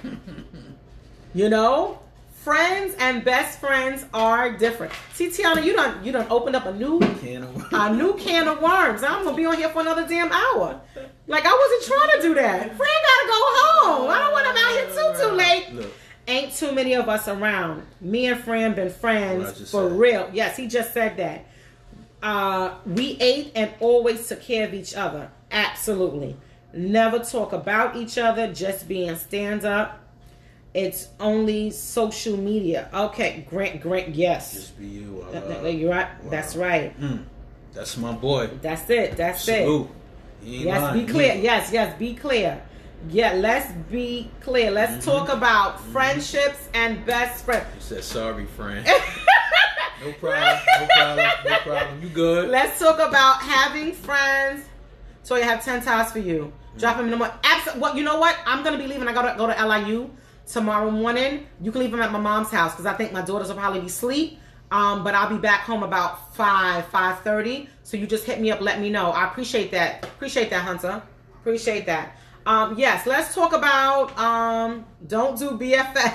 You know? Friends and best friends are different. See, Tiana, you done opened up a new can of worms. I'm gonna be on here for another damn hour. Like, I wasn't trying to do that. Friend gotta go home. I don't want him out here too late. Look. Ain't too many of us around. Me and Fran been friends for real. Yes, he just said that. We ate and always took care of each other. Absolutely. Never talk about each other, just being stand up. It's only social media. Okay, Grant, yes. Just be you. You're right. Wow. That's right. That's my boy. That's it. Salute. Yes, be clear. Yes, be clear. Yeah, let's be clear. Let's talk about friendships and best friends. You said sorry, friend. No problem. You good. Let's talk about having friends. So I have 10 ties for you. Drop them in the morning. Well, you know what? I'm going to be leaving. I got to go to LIU tomorrow morning. You can leave them at my mom's house because I think my daughters will probably be asleep. But I'll be back home about 5:30. So you just hit me up, let me know. I appreciate that. Appreciate that, Hunter. Appreciate that. Yes, let's talk about don't do BFF.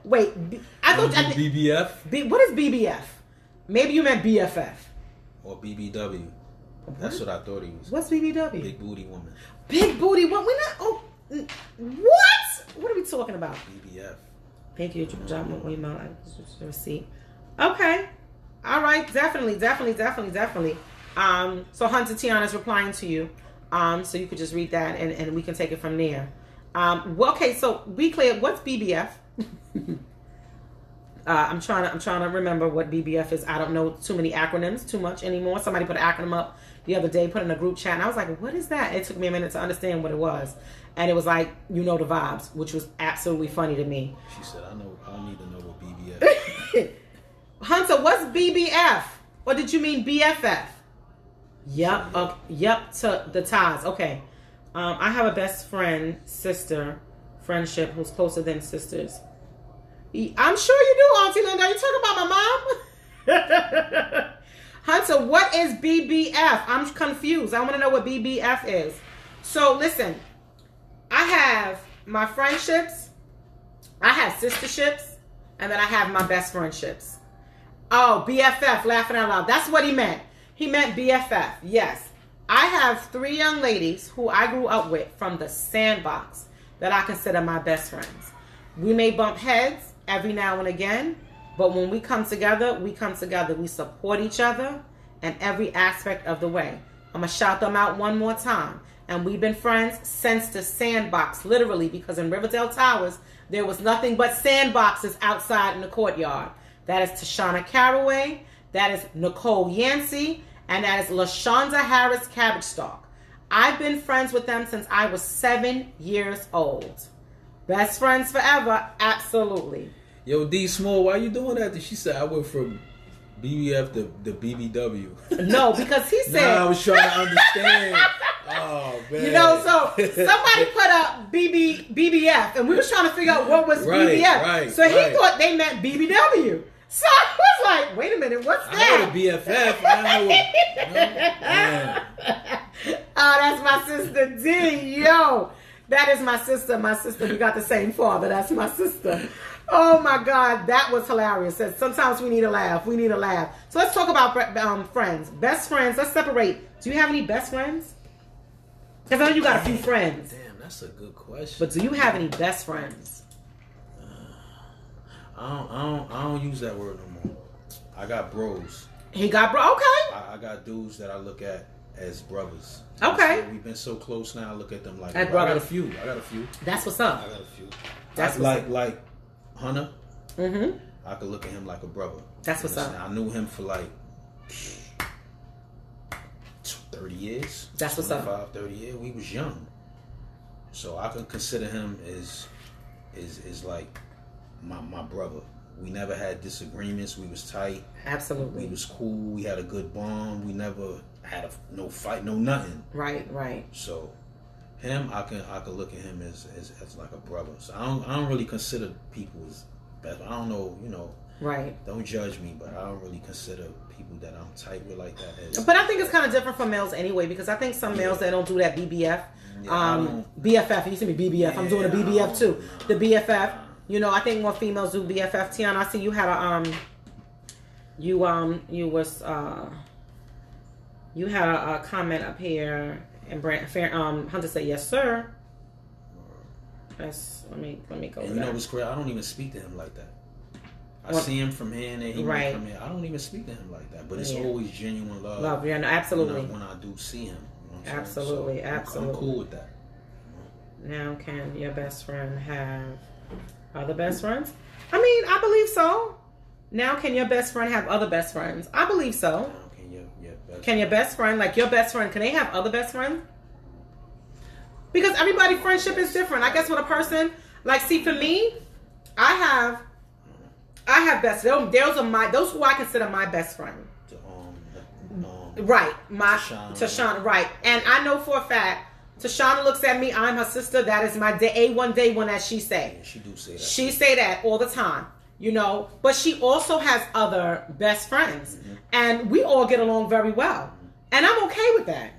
Wait, I thought BBF. What is BBF? Maybe you meant BFF or BBW. That's what I thought he was. What's BBW? Big booty woman. Big booty woman. We're not. Oh, what? What are we talking about? BBF. Thank you. Drop my email. I receipt. Okay. All right. Definitely. So Hunter, Tiana's replying to you. So you could just read that and we can take it from there. Well, okay. So be clear. What's BBF? I'm trying to remember what BBF is. I don't know too many acronyms too much anymore. Somebody put an acronym up the other day, put in a group chat, and I was like, what is that? It took me a minute to understand what it was. And it was like, you know the vibes, which was absolutely funny to me. She said, I need to know what BBF is. Hunter, what's BBF? Or did you mean BFF? Yep. Yep, to the ties. Okay. I have a best friend, sister, friendship, who's closer than sisters. I'm sure you do, Auntie Linda. Are you talking about my mom? Hunter, what is BBF? I'm confused. I want to know what BBF is. So, listen. I have my friendships, I have sisterships, and then I have my best friendships. Oh, BFF, laughing out loud. That's what he meant. He meant BFF, yes. I have 3 young ladies who I grew up with from the sandbox that I consider my best friends. We may bump heads every now and again, but when we come together, we come together. We support each other in every aspect of the way. I'm going to shout them out one more time. And we've been friends since the sandbox, literally, because in Riverdale Towers, there was nothing but sandboxes outside in the courtyard. That is Tashana Caraway, that is Nicole Yancey, and that is LaShonda Harris Cabbage Stalk. I've been friends with them since I was 7 years old. Best friends forever, absolutely. Yo, D Small, why you doing that? She said I went from BBF to BBW. No, because he said... Nah, I was trying to understand. Oh, man. You know, so somebody put up BBF, and we was trying to figure out what was BBF. So he thought they meant BBW. So I was like, wait a minute, what's that? I know the BFF. I know Oh, that's my sister D. Yo, that is my sister. My sister, we got the same father. That's my sister. Oh my God, that was hilarious. Sometimes we need a laugh. We need a laugh. So let's talk about friends. Best friends. Let's separate. Do you have any best friends? Because I know you got a few friends. Damn, that's a good question. But do you have any best friends? I don't use that word no more. I got bros. He got bro. Okay. I got dudes that I look at as brothers. Okay. We've been so close now. I look at them like as brothers. brothers. I got a few. That's what's up. I got a few. That's like Hunter. Mm-hmm. I could look at him like a brother. That's what's up. I knew him for like 30 years. That's what's up. 30 years. We was young. So I can consider him as like my brother. We never had disagreements. We was tight. Absolutely. We was cool. We had a good bond. We never had no fight, no nothing. Right. So him, I can look at him as like a brother. So I don't really consider people as best. I don't know, Right. Don't judge me, but I don't really consider people that I'm tight with like that as. But I think it's kind of different from males anyway, because I think some males that don't do that BBF, BFF. It used to be BBF. I'm doing a BBF too. The BFF. I think more females do BFF. Tiana, I see you had a you had a comment up here, and Hunter said yes, sir. Let me go. And you know what's crazy? I don't even speak to him like that. I see him from here and there. He might come here. I don't even speak to him like that. But it's always genuine love. Love, yeah, no, absolutely. When I do see him, absolutely. I'm cool with that. Now, can your best friend have other best friends? I mean, I believe so. Now, can your best friend have other best friends? I believe so. Now, can your best friend, like your best friend, can they have other best friends? Because everybody's friendship is different. I guess with a person, like, see, for me, I have best. Those who I consider my best friend. Right, Tashana, right, and I know for a fact. Tashana looks at me. I'm her sister. That is my day one, as she say. Yeah, she do say that. She say that all the time, But she also has other best friends, and we all get along very well, and I'm okay with that,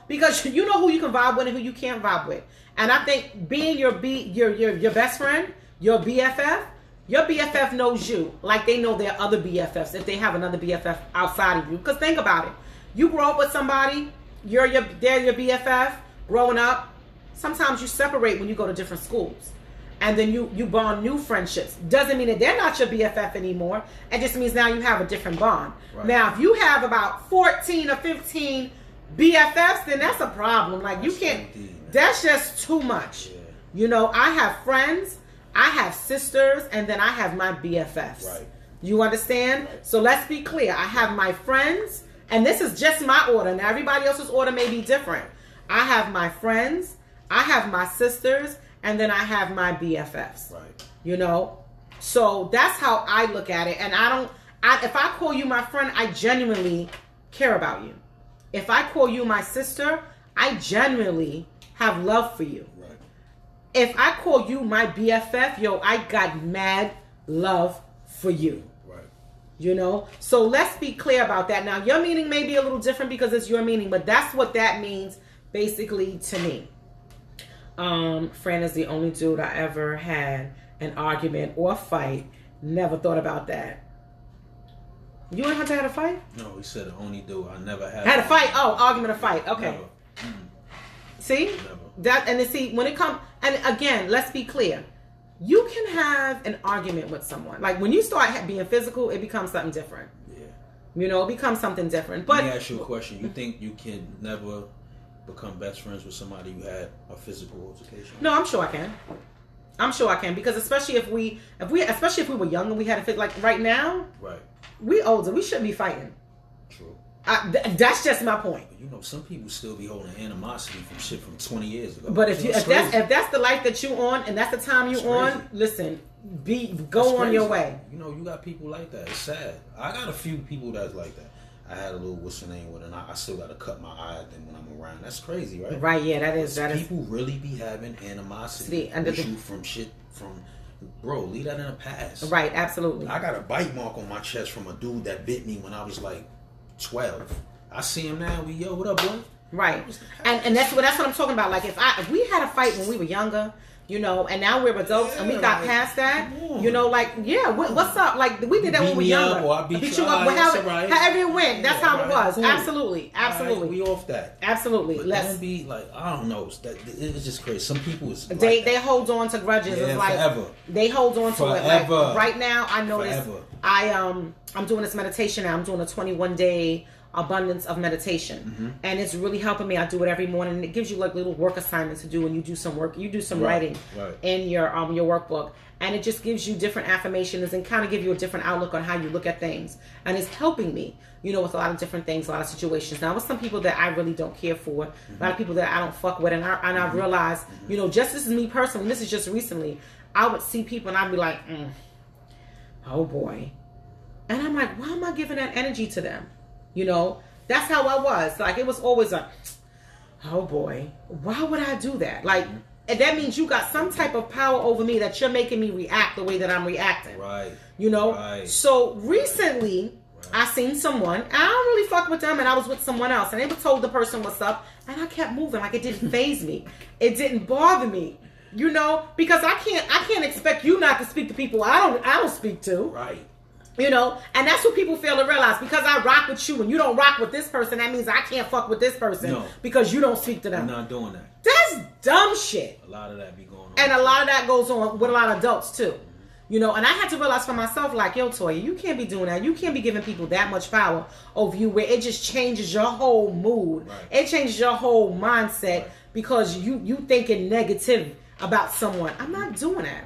because you know who you can vibe with and who you can't vibe with, and I think being your best friend, your BFF knows you like they know their other BFFs if they have another BFF outside of you. Because think about it, you grow up with somebody. They're your BFF growing up. Sometimes you separate when you go to different schools. And then you bond new friendships. Doesn't mean that they're not your BFF anymore. It just means now you have a different bond. Right. Now, if you have about 14 or 15 BFFs, then that's a problem. Like, you can't, that's just too much. Yeah. I have friends, I have sisters, and then I have my BFFs. Right. You understand? So let's be clear. I have my friends, And this is just my order. Now, everybody else's order may be different. I have my friends, I have my sisters, and then I have my BFFs. Right. You know? So that's how I look at it. And if I call you my friend, I genuinely care about you. If I call you my sister, I genuinely have love for you. Right. If I call you my BFF, yo, I got mad love for you. Right. You know? So let's be clear about that. Now, your meaning may be a little different because it's your meaning, but that's what that means basically to me. Fran is the only dude I ever had an argument or fight. Never thought about that. You and Hunter had a fight? No, he said the only dude I never had. Had a fight? Oh, argument or fight. Okay. Never. See? Never. That, and then see, when it comes, and again, let's be clear. You can have an argument with someone. Like when you start being physical, it becomes something different. Yeah. You know, it becomes something different. But let me ask you a question. You think you can never become best friends with somebody you had a physical altercation? No, I'm sure I can. I'm sure I can, because especially if we were young and we had a fit, like right now, right? We older, we shouldn't be fighting. True. That's just my point. You know, some people still be holding animosity from shit from 20 years ago. But if that's the life that you on and that's the time you on, listen, go on your way. You know, you got people like that. It's sad. I got a few people that's like that. I had a little what's her name with, and I still got to cut my eye at them when I'm around. That's crazy, right? Right? Yeah, that is. People really be having animosity with you from shit from. Bro, leave that in the past. Right, absolutely. I got a bite mark on my chest from a dude that bit me when I was like 12. I see him now. What up, boy? Right, and that's what I'm talking about. Like if we had a fight when we were younger, you know, and now we're adults and we got past that, you know, like what's up? Like we did that when we were younger. Or I beat you up. However it went. That's how it was. Cool. Absolutely. Right, we off that. Absolutely. But don't be like, I don't know. It's just crazy. Some people is like they hold on to grudges. Yeah, it's like forever. They hold on to it. Like right now, I notice forever. I'm doing this meditation now. I'm doing a 21-day abundance of meditation, and it's really helping me. I do it every morning, and it gives you like little work assignments to do, and you do some work, you do some writing in your workbook, and it just gives you different affirmations and kind of give you a different outlook on how you look at things, and it's helping me, you know, with a lot of different things, a lot of situations. Now with some people that I really don't care for, a lot of people that I don't fuck with, and I realize, you know, just this is me personally, this is just recently, I would see people and I'd be like, oh boy, and I'm like, why am I giving that energy to them? You know, that's how I was. Like, it was always like, oh boy, why would I do that? Like, and that means you got some type of power over me that you're making me react the way that I'm reacting. Right. You know? Right. So recently, I seen someone, and I don't really fuck with them, and I was with someone else, and they told the person what's up, and I kept moving. Like, it didn't faze me. It didn't bother me. You know? Because I can't expect you not to speak to people I don't speak to. Right. You know, and that's what people fail to realize. Because I rock with you and you don't rock with this person, that means I can't fuck with this person because you don't speak to them. I'm not doing that. That's dumb shit. A lot of that be going on. And a lot of that goes on with a lot of adults too. You know, and I had to realize for myself, like, yo, Toya, you can't be doing that. You can't be giving people that much power over you where it just changes your whole mood. Right. It changes your whole mindset because you thinking negative about someone. I'm not doing that.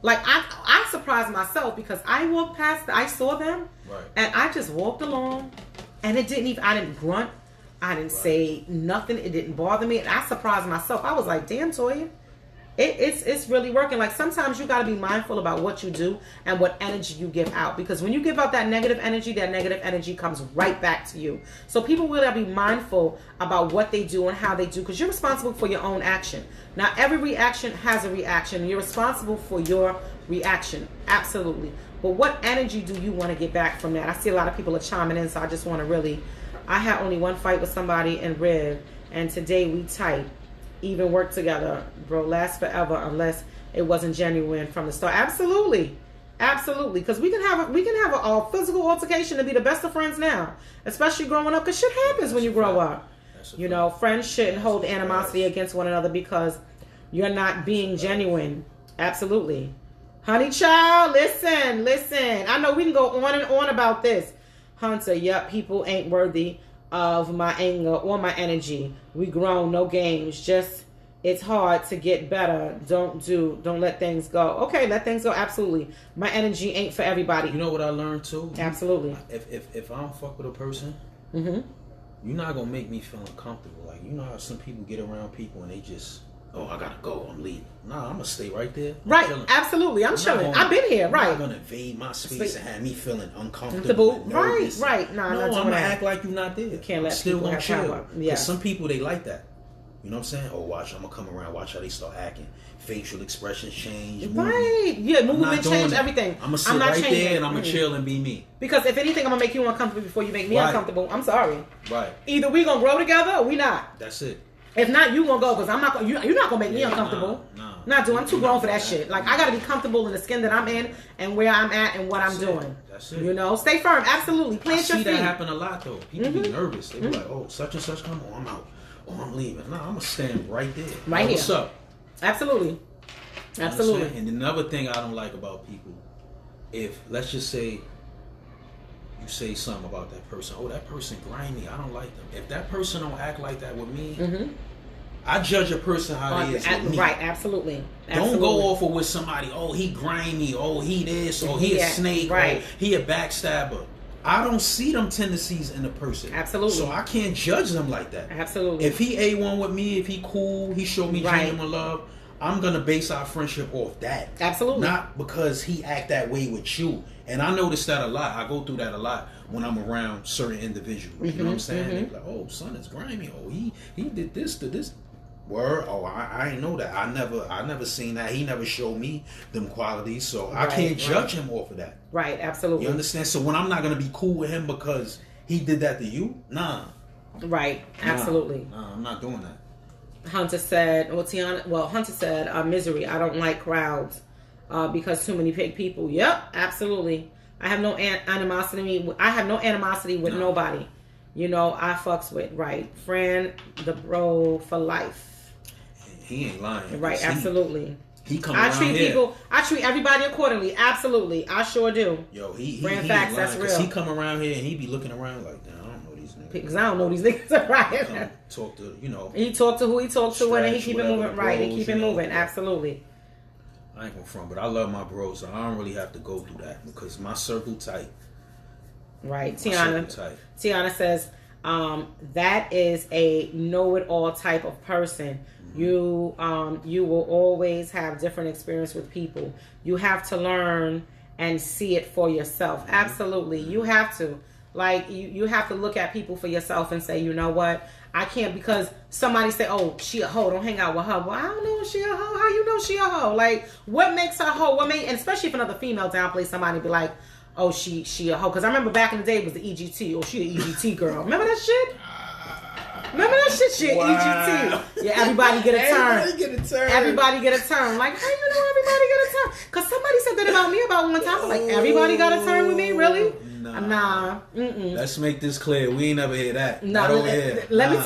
Like, I surprised myself because I walked past, I saw them, and I just walked along, and I didn't grunt, I didn't say nothing, it didn't bother me, and I surprised myself. I was like, damn, Toya, it's really working. Like, sometimes you got to be mindful about what you do and what energy you give out, because when you give out that negative energy comes right back to you. So people will be mindful about what they do and how they do, because you're responsible for your own action. Now, every reaction has a reaction. You're responsible for your reaction. Absolutely. But what energy do you want to get back from that? I see a lot of people are chiming in, so I just want to really... I had only one fight with somebody in Riv, and today we tight. Even work together. Bro, last forever unless it wasn't genuine from the start. Absolutely. Absolutely. Because we can have a physical altercation and be the best of friends now. Especially growing up, because shit happens when you grow up. You know, friends shouldn't hold animosity against one another because you're not being genuine. Absolutely. Honey child, listen. I know we can go on and on about this. Hunter, yep, people ain't worthy of my anger or my energy. We grown, no games. Just, it's hard to get better. Don't let things go. Okay, let things go. Absolutely. My energy ain't for everybody. You know what I learned too? Absolutely. If I don't fuck with a person, you're not gonna make me feel uncomfortable. Like, you know how some people get around people and they just, oh, I gotta go, I'm leaving. Nah, I'm gonna stay right there. Right, chilling. absolutely. I'm chilling. I've been here, right. You're not gonna invade my space and have me feeling uncomfortable. Right. No, I'm gonna act like you're not there. You can't let still people gonna have chill. power. Because some people, they like that. You know what I'm saying? Oh, watch, I'm gonna come around, watch how they start acting. Facial expressions change. Right. Yeah, movement change, everything. I'm gonna sit right there and I'm gonna chill and be me. Because if anything, I'm gonna make you uncomfortable before you make me uncomfortable. I'm sorry. Right. Either we gonna grow together or we not. That's it. If not, you gonna go because I'm not gonna. You're not gonna make me uncomfortable. Not do. I'm too grown for that shit. Like, I gotta be comfortable in the skin that I'm in and where I'm at and what I'm doing. That's it. You know, stay firm. Absolutely. Plant your feet. I see that happen a lot though. People be nervous. They be like, oh, such and such come. Oh, I'm out. Oh, I'm leaving. Nah, I'm gonna stand right there. Right here. What's up? Absolutely. Absolutely. And another thing I don't like about people, if let's just say you say something about that person, oh, that person grimy, I don't like them. If that person don't act like that with me, I judge a person how he is with me. Right, absolutely. Don't go off of with somebody, oh, he grimy, oh, he this, oh, he a snake, right. Oh, he a backstabber. I don't see them tendencies in a person. Absolutely. So I can't judge them like that. Absolutely. If he A1 with me, if he cool, he show me genuine love, I'm going to base our friendship off that. Absolutely. Not because he act that way with you. And I notice that a lot. I go through that a lot when I'm around certain individuals. You know what I'm saying? They be like, oh, son is grimy. Oh, he did this to this. Word. Oh, I ain't know that. I never seen that. He never showed me them qualities. So I can't judge him off of that. Right. Absolutely. You understand? So when I'm not going to be cool with him because he did that to you, nah. Right. Absolutely. Nah, I'm not doing that. Hunter said, Hunter said, misery. I don't like crowds because too many big people. Yep, absolutely. I have no animosity. I have no animosity with nobody. You know, I fucks with, right. Friend, the bro for life. He ain't lying. Right, absolutely. He come around I treat everybody accordingly. Absolutely. I sure do. Yo, he facts, that's real. He come around here and he be looking around like, damn, I don't know these niggas. Because I don't know these niggas, right? Talk to, you know. He talk to who he talk to and he keep it moving, right. He keep it moving, absolutely. I ain't gonna front, but I love my bros, so I don't really have to go through that because my circle tight. Right. Tiana says, that is a know-it-all type of person. You will always have different experience with people. You have to learn and see it for yourself. Absolutely. You have to. Like, you have to look at people for yourself and say, you know what? I can't, because somebody say, oh, she a hoe, don't hang out with her. Well, I don't know if she a hoe. How you know she a hoe? Like, what makes her a hoe? And especially if another female downplays somebody, be like, oh, she a hoe. Because I remember back in the day it was the EGT. Oh, she an EGT girl. Remember that shit? Remember that shit? Wow. EGT. Yeah, everybody get a turn. Everybody get a turn. Like, how you know everybody get a turn? Because somebody said that about me about one time. I'm like, everybody got a turn with me? Really? Nah. Let's make this clear. We ain't never hear that. Not over here. Let me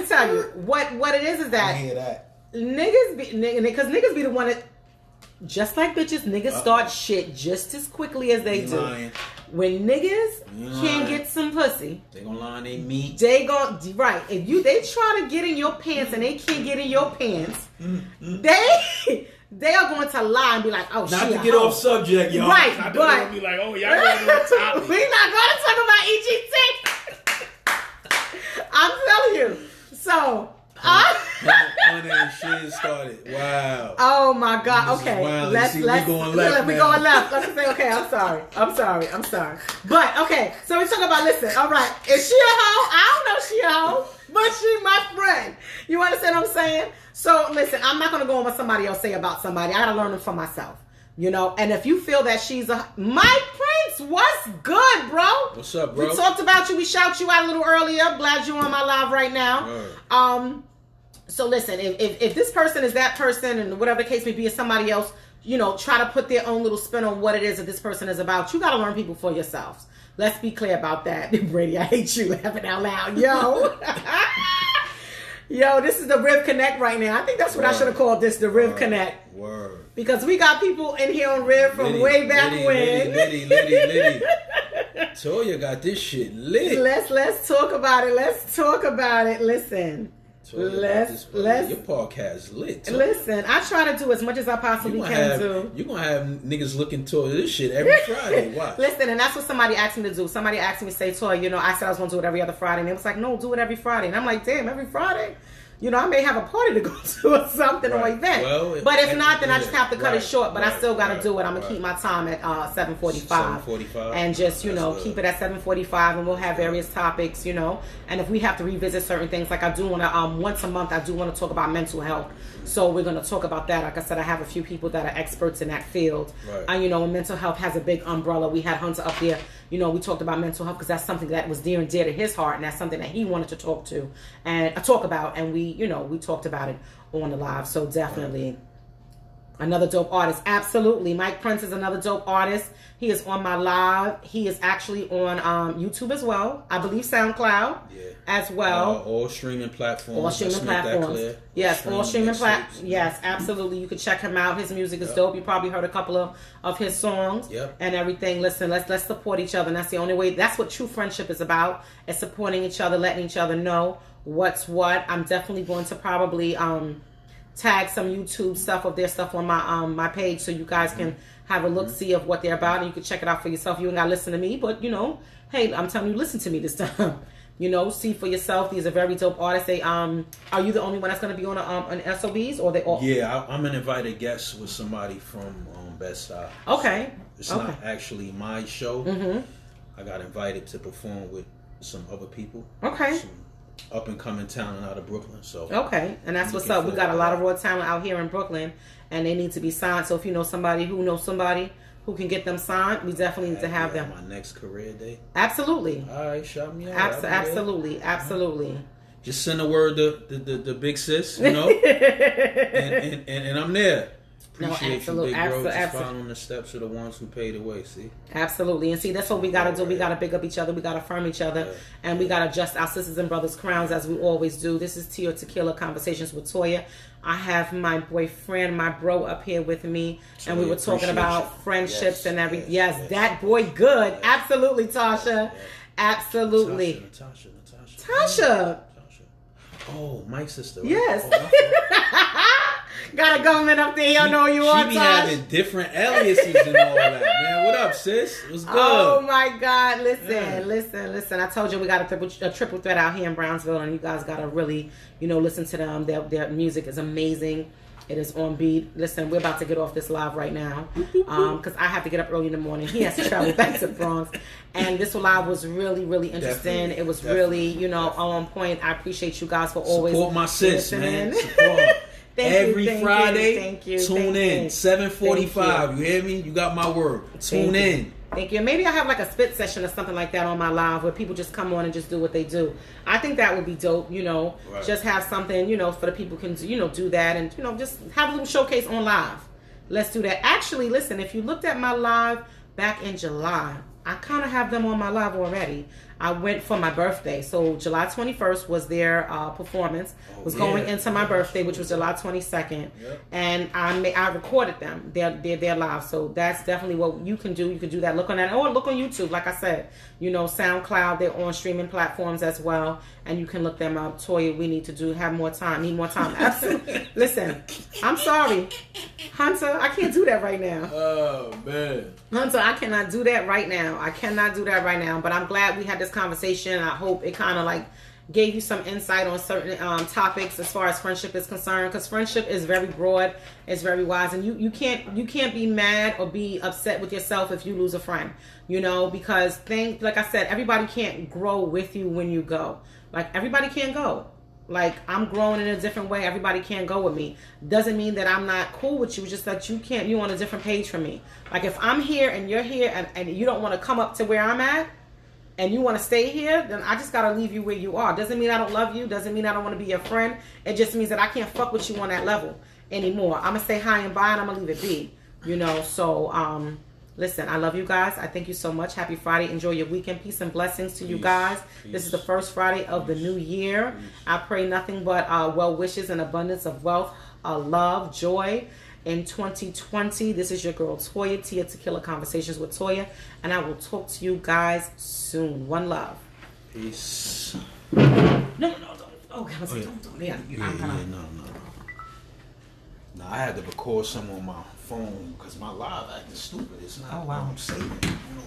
tell you. What it is that. I hear that. Because niggas be the one that, just like bitches, niggas start shit just as quickly as they do. Lying. When niggas can't get some pussy, they gonna lie on their meat. Right. If they try to get in your pants and they can't get in your pants, they are going to lie and be like, oh, not to get off subject, y'all. Right, but but be like, oh, y'all going on topic. We're not going to talk about EGT. I'm telling you. So. Funny and shit started. Wow. Oh my God. Okay. Let's we going left. We going left. Let's say, okay, I'm sorry. But okay, so we talk about, listen, all right, is she a hoe? I don't know if she a hoe, but she my friend. You understand what I'm saying? So listen, I'm not gonna go on what somebody else say about somebody. I gotta learn them for myself. You know, and if you feel that she's my Prince, what's good, bro? What's up, bro? We talked about you. We shout you out a little earlier. Glad you're on my live right now. Right. So listen, if this person is that person and whatever the case may be, is somebody else, you know, try to put their own little spin on what it is that this person is about. You got to learn people for yourselves. Let's be clear about that. Brady, I hate you laughing out loud. Yo, this is the Riv Connect right now. I think that's what I should have called this, the Riv Connect. Word. Because we got people in here on Riv from way back when. Liddy. Toya got this shit lit. Let's talk about it. Listen. Your podcast lit. Toya. Listen, I try to do as much as I possibly can do. You're going to have niggas looking toward this shit every Friday. Watch. Listen, and that's what somebody asked me to do. Somebody asked me to say, Toya, I said I was going to do it every other Friday. And it was like, no, do it every Friday. And I'm like, damn, every Friday? I may have a party to go to or something or event. Well, but if not, then I just have to cut it short. But I still got to do it. I'm going to keep my time at 7:45. 7:45. And just, keep it at 7:45. And we'll have various topics, And if we have to revisit certain things, like I do want to, once a month, I do want to talk about mental health. So we're going to talk about that. Like I said, I have a few people that are experts in that field. Right. And, mental health has a big umbrella. We had Hunter up there. We talked about mental health because that's something that was dear and dear to his heart. And that's something that he wanted to talk about. And we talked about it on the live. So definitely another dope artist. Absolutely. Mike Prince is another dope artist. He is on my live. He is actually on YouTube as well. I believe SoundCloud as well. All streaming platforms. All streaming platforms. Yes, all streaming platforms. Yes, absolutely. You can check him out. His music is dope. You probably heard a couple of his songs and everything. Listen, let's support each other. And that's the only way. That's what true friendship is about. It's supporting each other, letting each other know what's what. I'm definitely going to probably tag some YouTube stuff of their stuff on my page so you guys can have a look, see of what they're about, and you can check it out for yourself. You ain't gotta listen to me, but hey, I'm telling you, listen to me this time. See for yourself. These are very dope artists. They are you the only one that's gonna be on an SOBs, or they all? Yeah, I'm an invited guest with somebody from Best Side. Okay. It's not actually my show. Mm-hmm. I got invited to perform with some other people. Okay. Some up and coming talent out of Brooklyn. So and that's what's up. We got a lot of raw talent out here in Brooklyn, and they need to be signed. So if you know somebody who can get them signed, we definitely need to have them. My next career day. Absolutely. All right, shout me out. Absolutely. Just send a word to the big sis, and I'm there. Appreciate you, big bro. Just following the steps of the ones who paid the way. See, absolutely, and see that's what we gotta do. We gotta big up each other. We gotta affirm each other, and we gotta adjust our sisters and brothers' crowns as we always do. This is Tequila Conversations with Toya. I have my boyfriend, my bro, up here with me, and we were talking about friendships and everything. Yes, that boy, good. Yes. Absolutely, Tasha. Absolutely, Tasha. Oh, Mike's sister. Right? Yes. Got a government up there. Y'all know you are. She be having different aliases and all that. Man, what up, sis? What's good? Oh my God! Listen. I told you we got a triple threat out here in Brownsville, and you guys gotta really, listen to them. Their music is amazing. It is on beat. Listen, we're about to get off this live right now because I have to get up early in the morning. He has to travel back to the Bronx. And this live was really, really interesting. It was really, on point. I appreciate you guys for always support my sis, man. Support. Every Friday, tune in. 7:45. You hear me? You got my word. Tune in. Thank you. Maybe I have like a spit session or something like that on my live where people just come on and just do what they do. I think that would be dope, Right. Just have something, for the people can, do that and, just have a little showcase on live. Let's do that. Actually, listen, if you looked at my live back in July, I kind of have them on my live already. I went for my birthday. So July 21st was their performance. Going into my birthday, which was July 22nd. Yep. And I recorded them. They're live. So that's definitely what you can do. You can do that. Look on that. Or look on YouTube. Like I said, SoundCloud. They're on streaming platforms as well. And you can look them up. Toya, we need to have more time. Need more time. Absolutely. Listen, I'm sorry. Hunter, I can't do that right now. Oh, man. Hunter, I cannot do that right now. But I'm glad we had this conversation. I hope it kind of gave you some insight on certain topics as far as friendship is concerned, because friendship is very broad, it's very wise, and you can't be mad or be upset with yourself if you lose a friend, because like I said, everybody can't grow with you when you go. Everybody can't go. I'm growing in a different way. Everybody can't go with me. Doesn't mean that I'm not cool with you. It's just that you're on a different page from me. If I'm here and you're here and you don't want to come up to where I'm at and you want to stay here, then I just got to leave you where you are. Doesn't mean I don't love you. Doesn't mean I don't want to be your friend. It just means that I can't fuck with you on that level anymore. I'm going to say hi and bye and I'm going to leave it be. So, listen, I love you guys. I thank you so much. Happy Friday. Enjoy your weekend. Peace and blessings to you guys. Peace. This is the first Friday of the new year. Peace. I pray nothing but well wishes and abundance of wealth, love, joy in 2020. This is your girl Toya, Tequila Conversations with Toya, and I will talk to you guys soon. One love. Peace. No, don't. Oh, God, Oh, yeah. don't. Yeah, No. No, I had to record some on my phone because my live acting stupid. It's not. Oh, wow. I'm saving.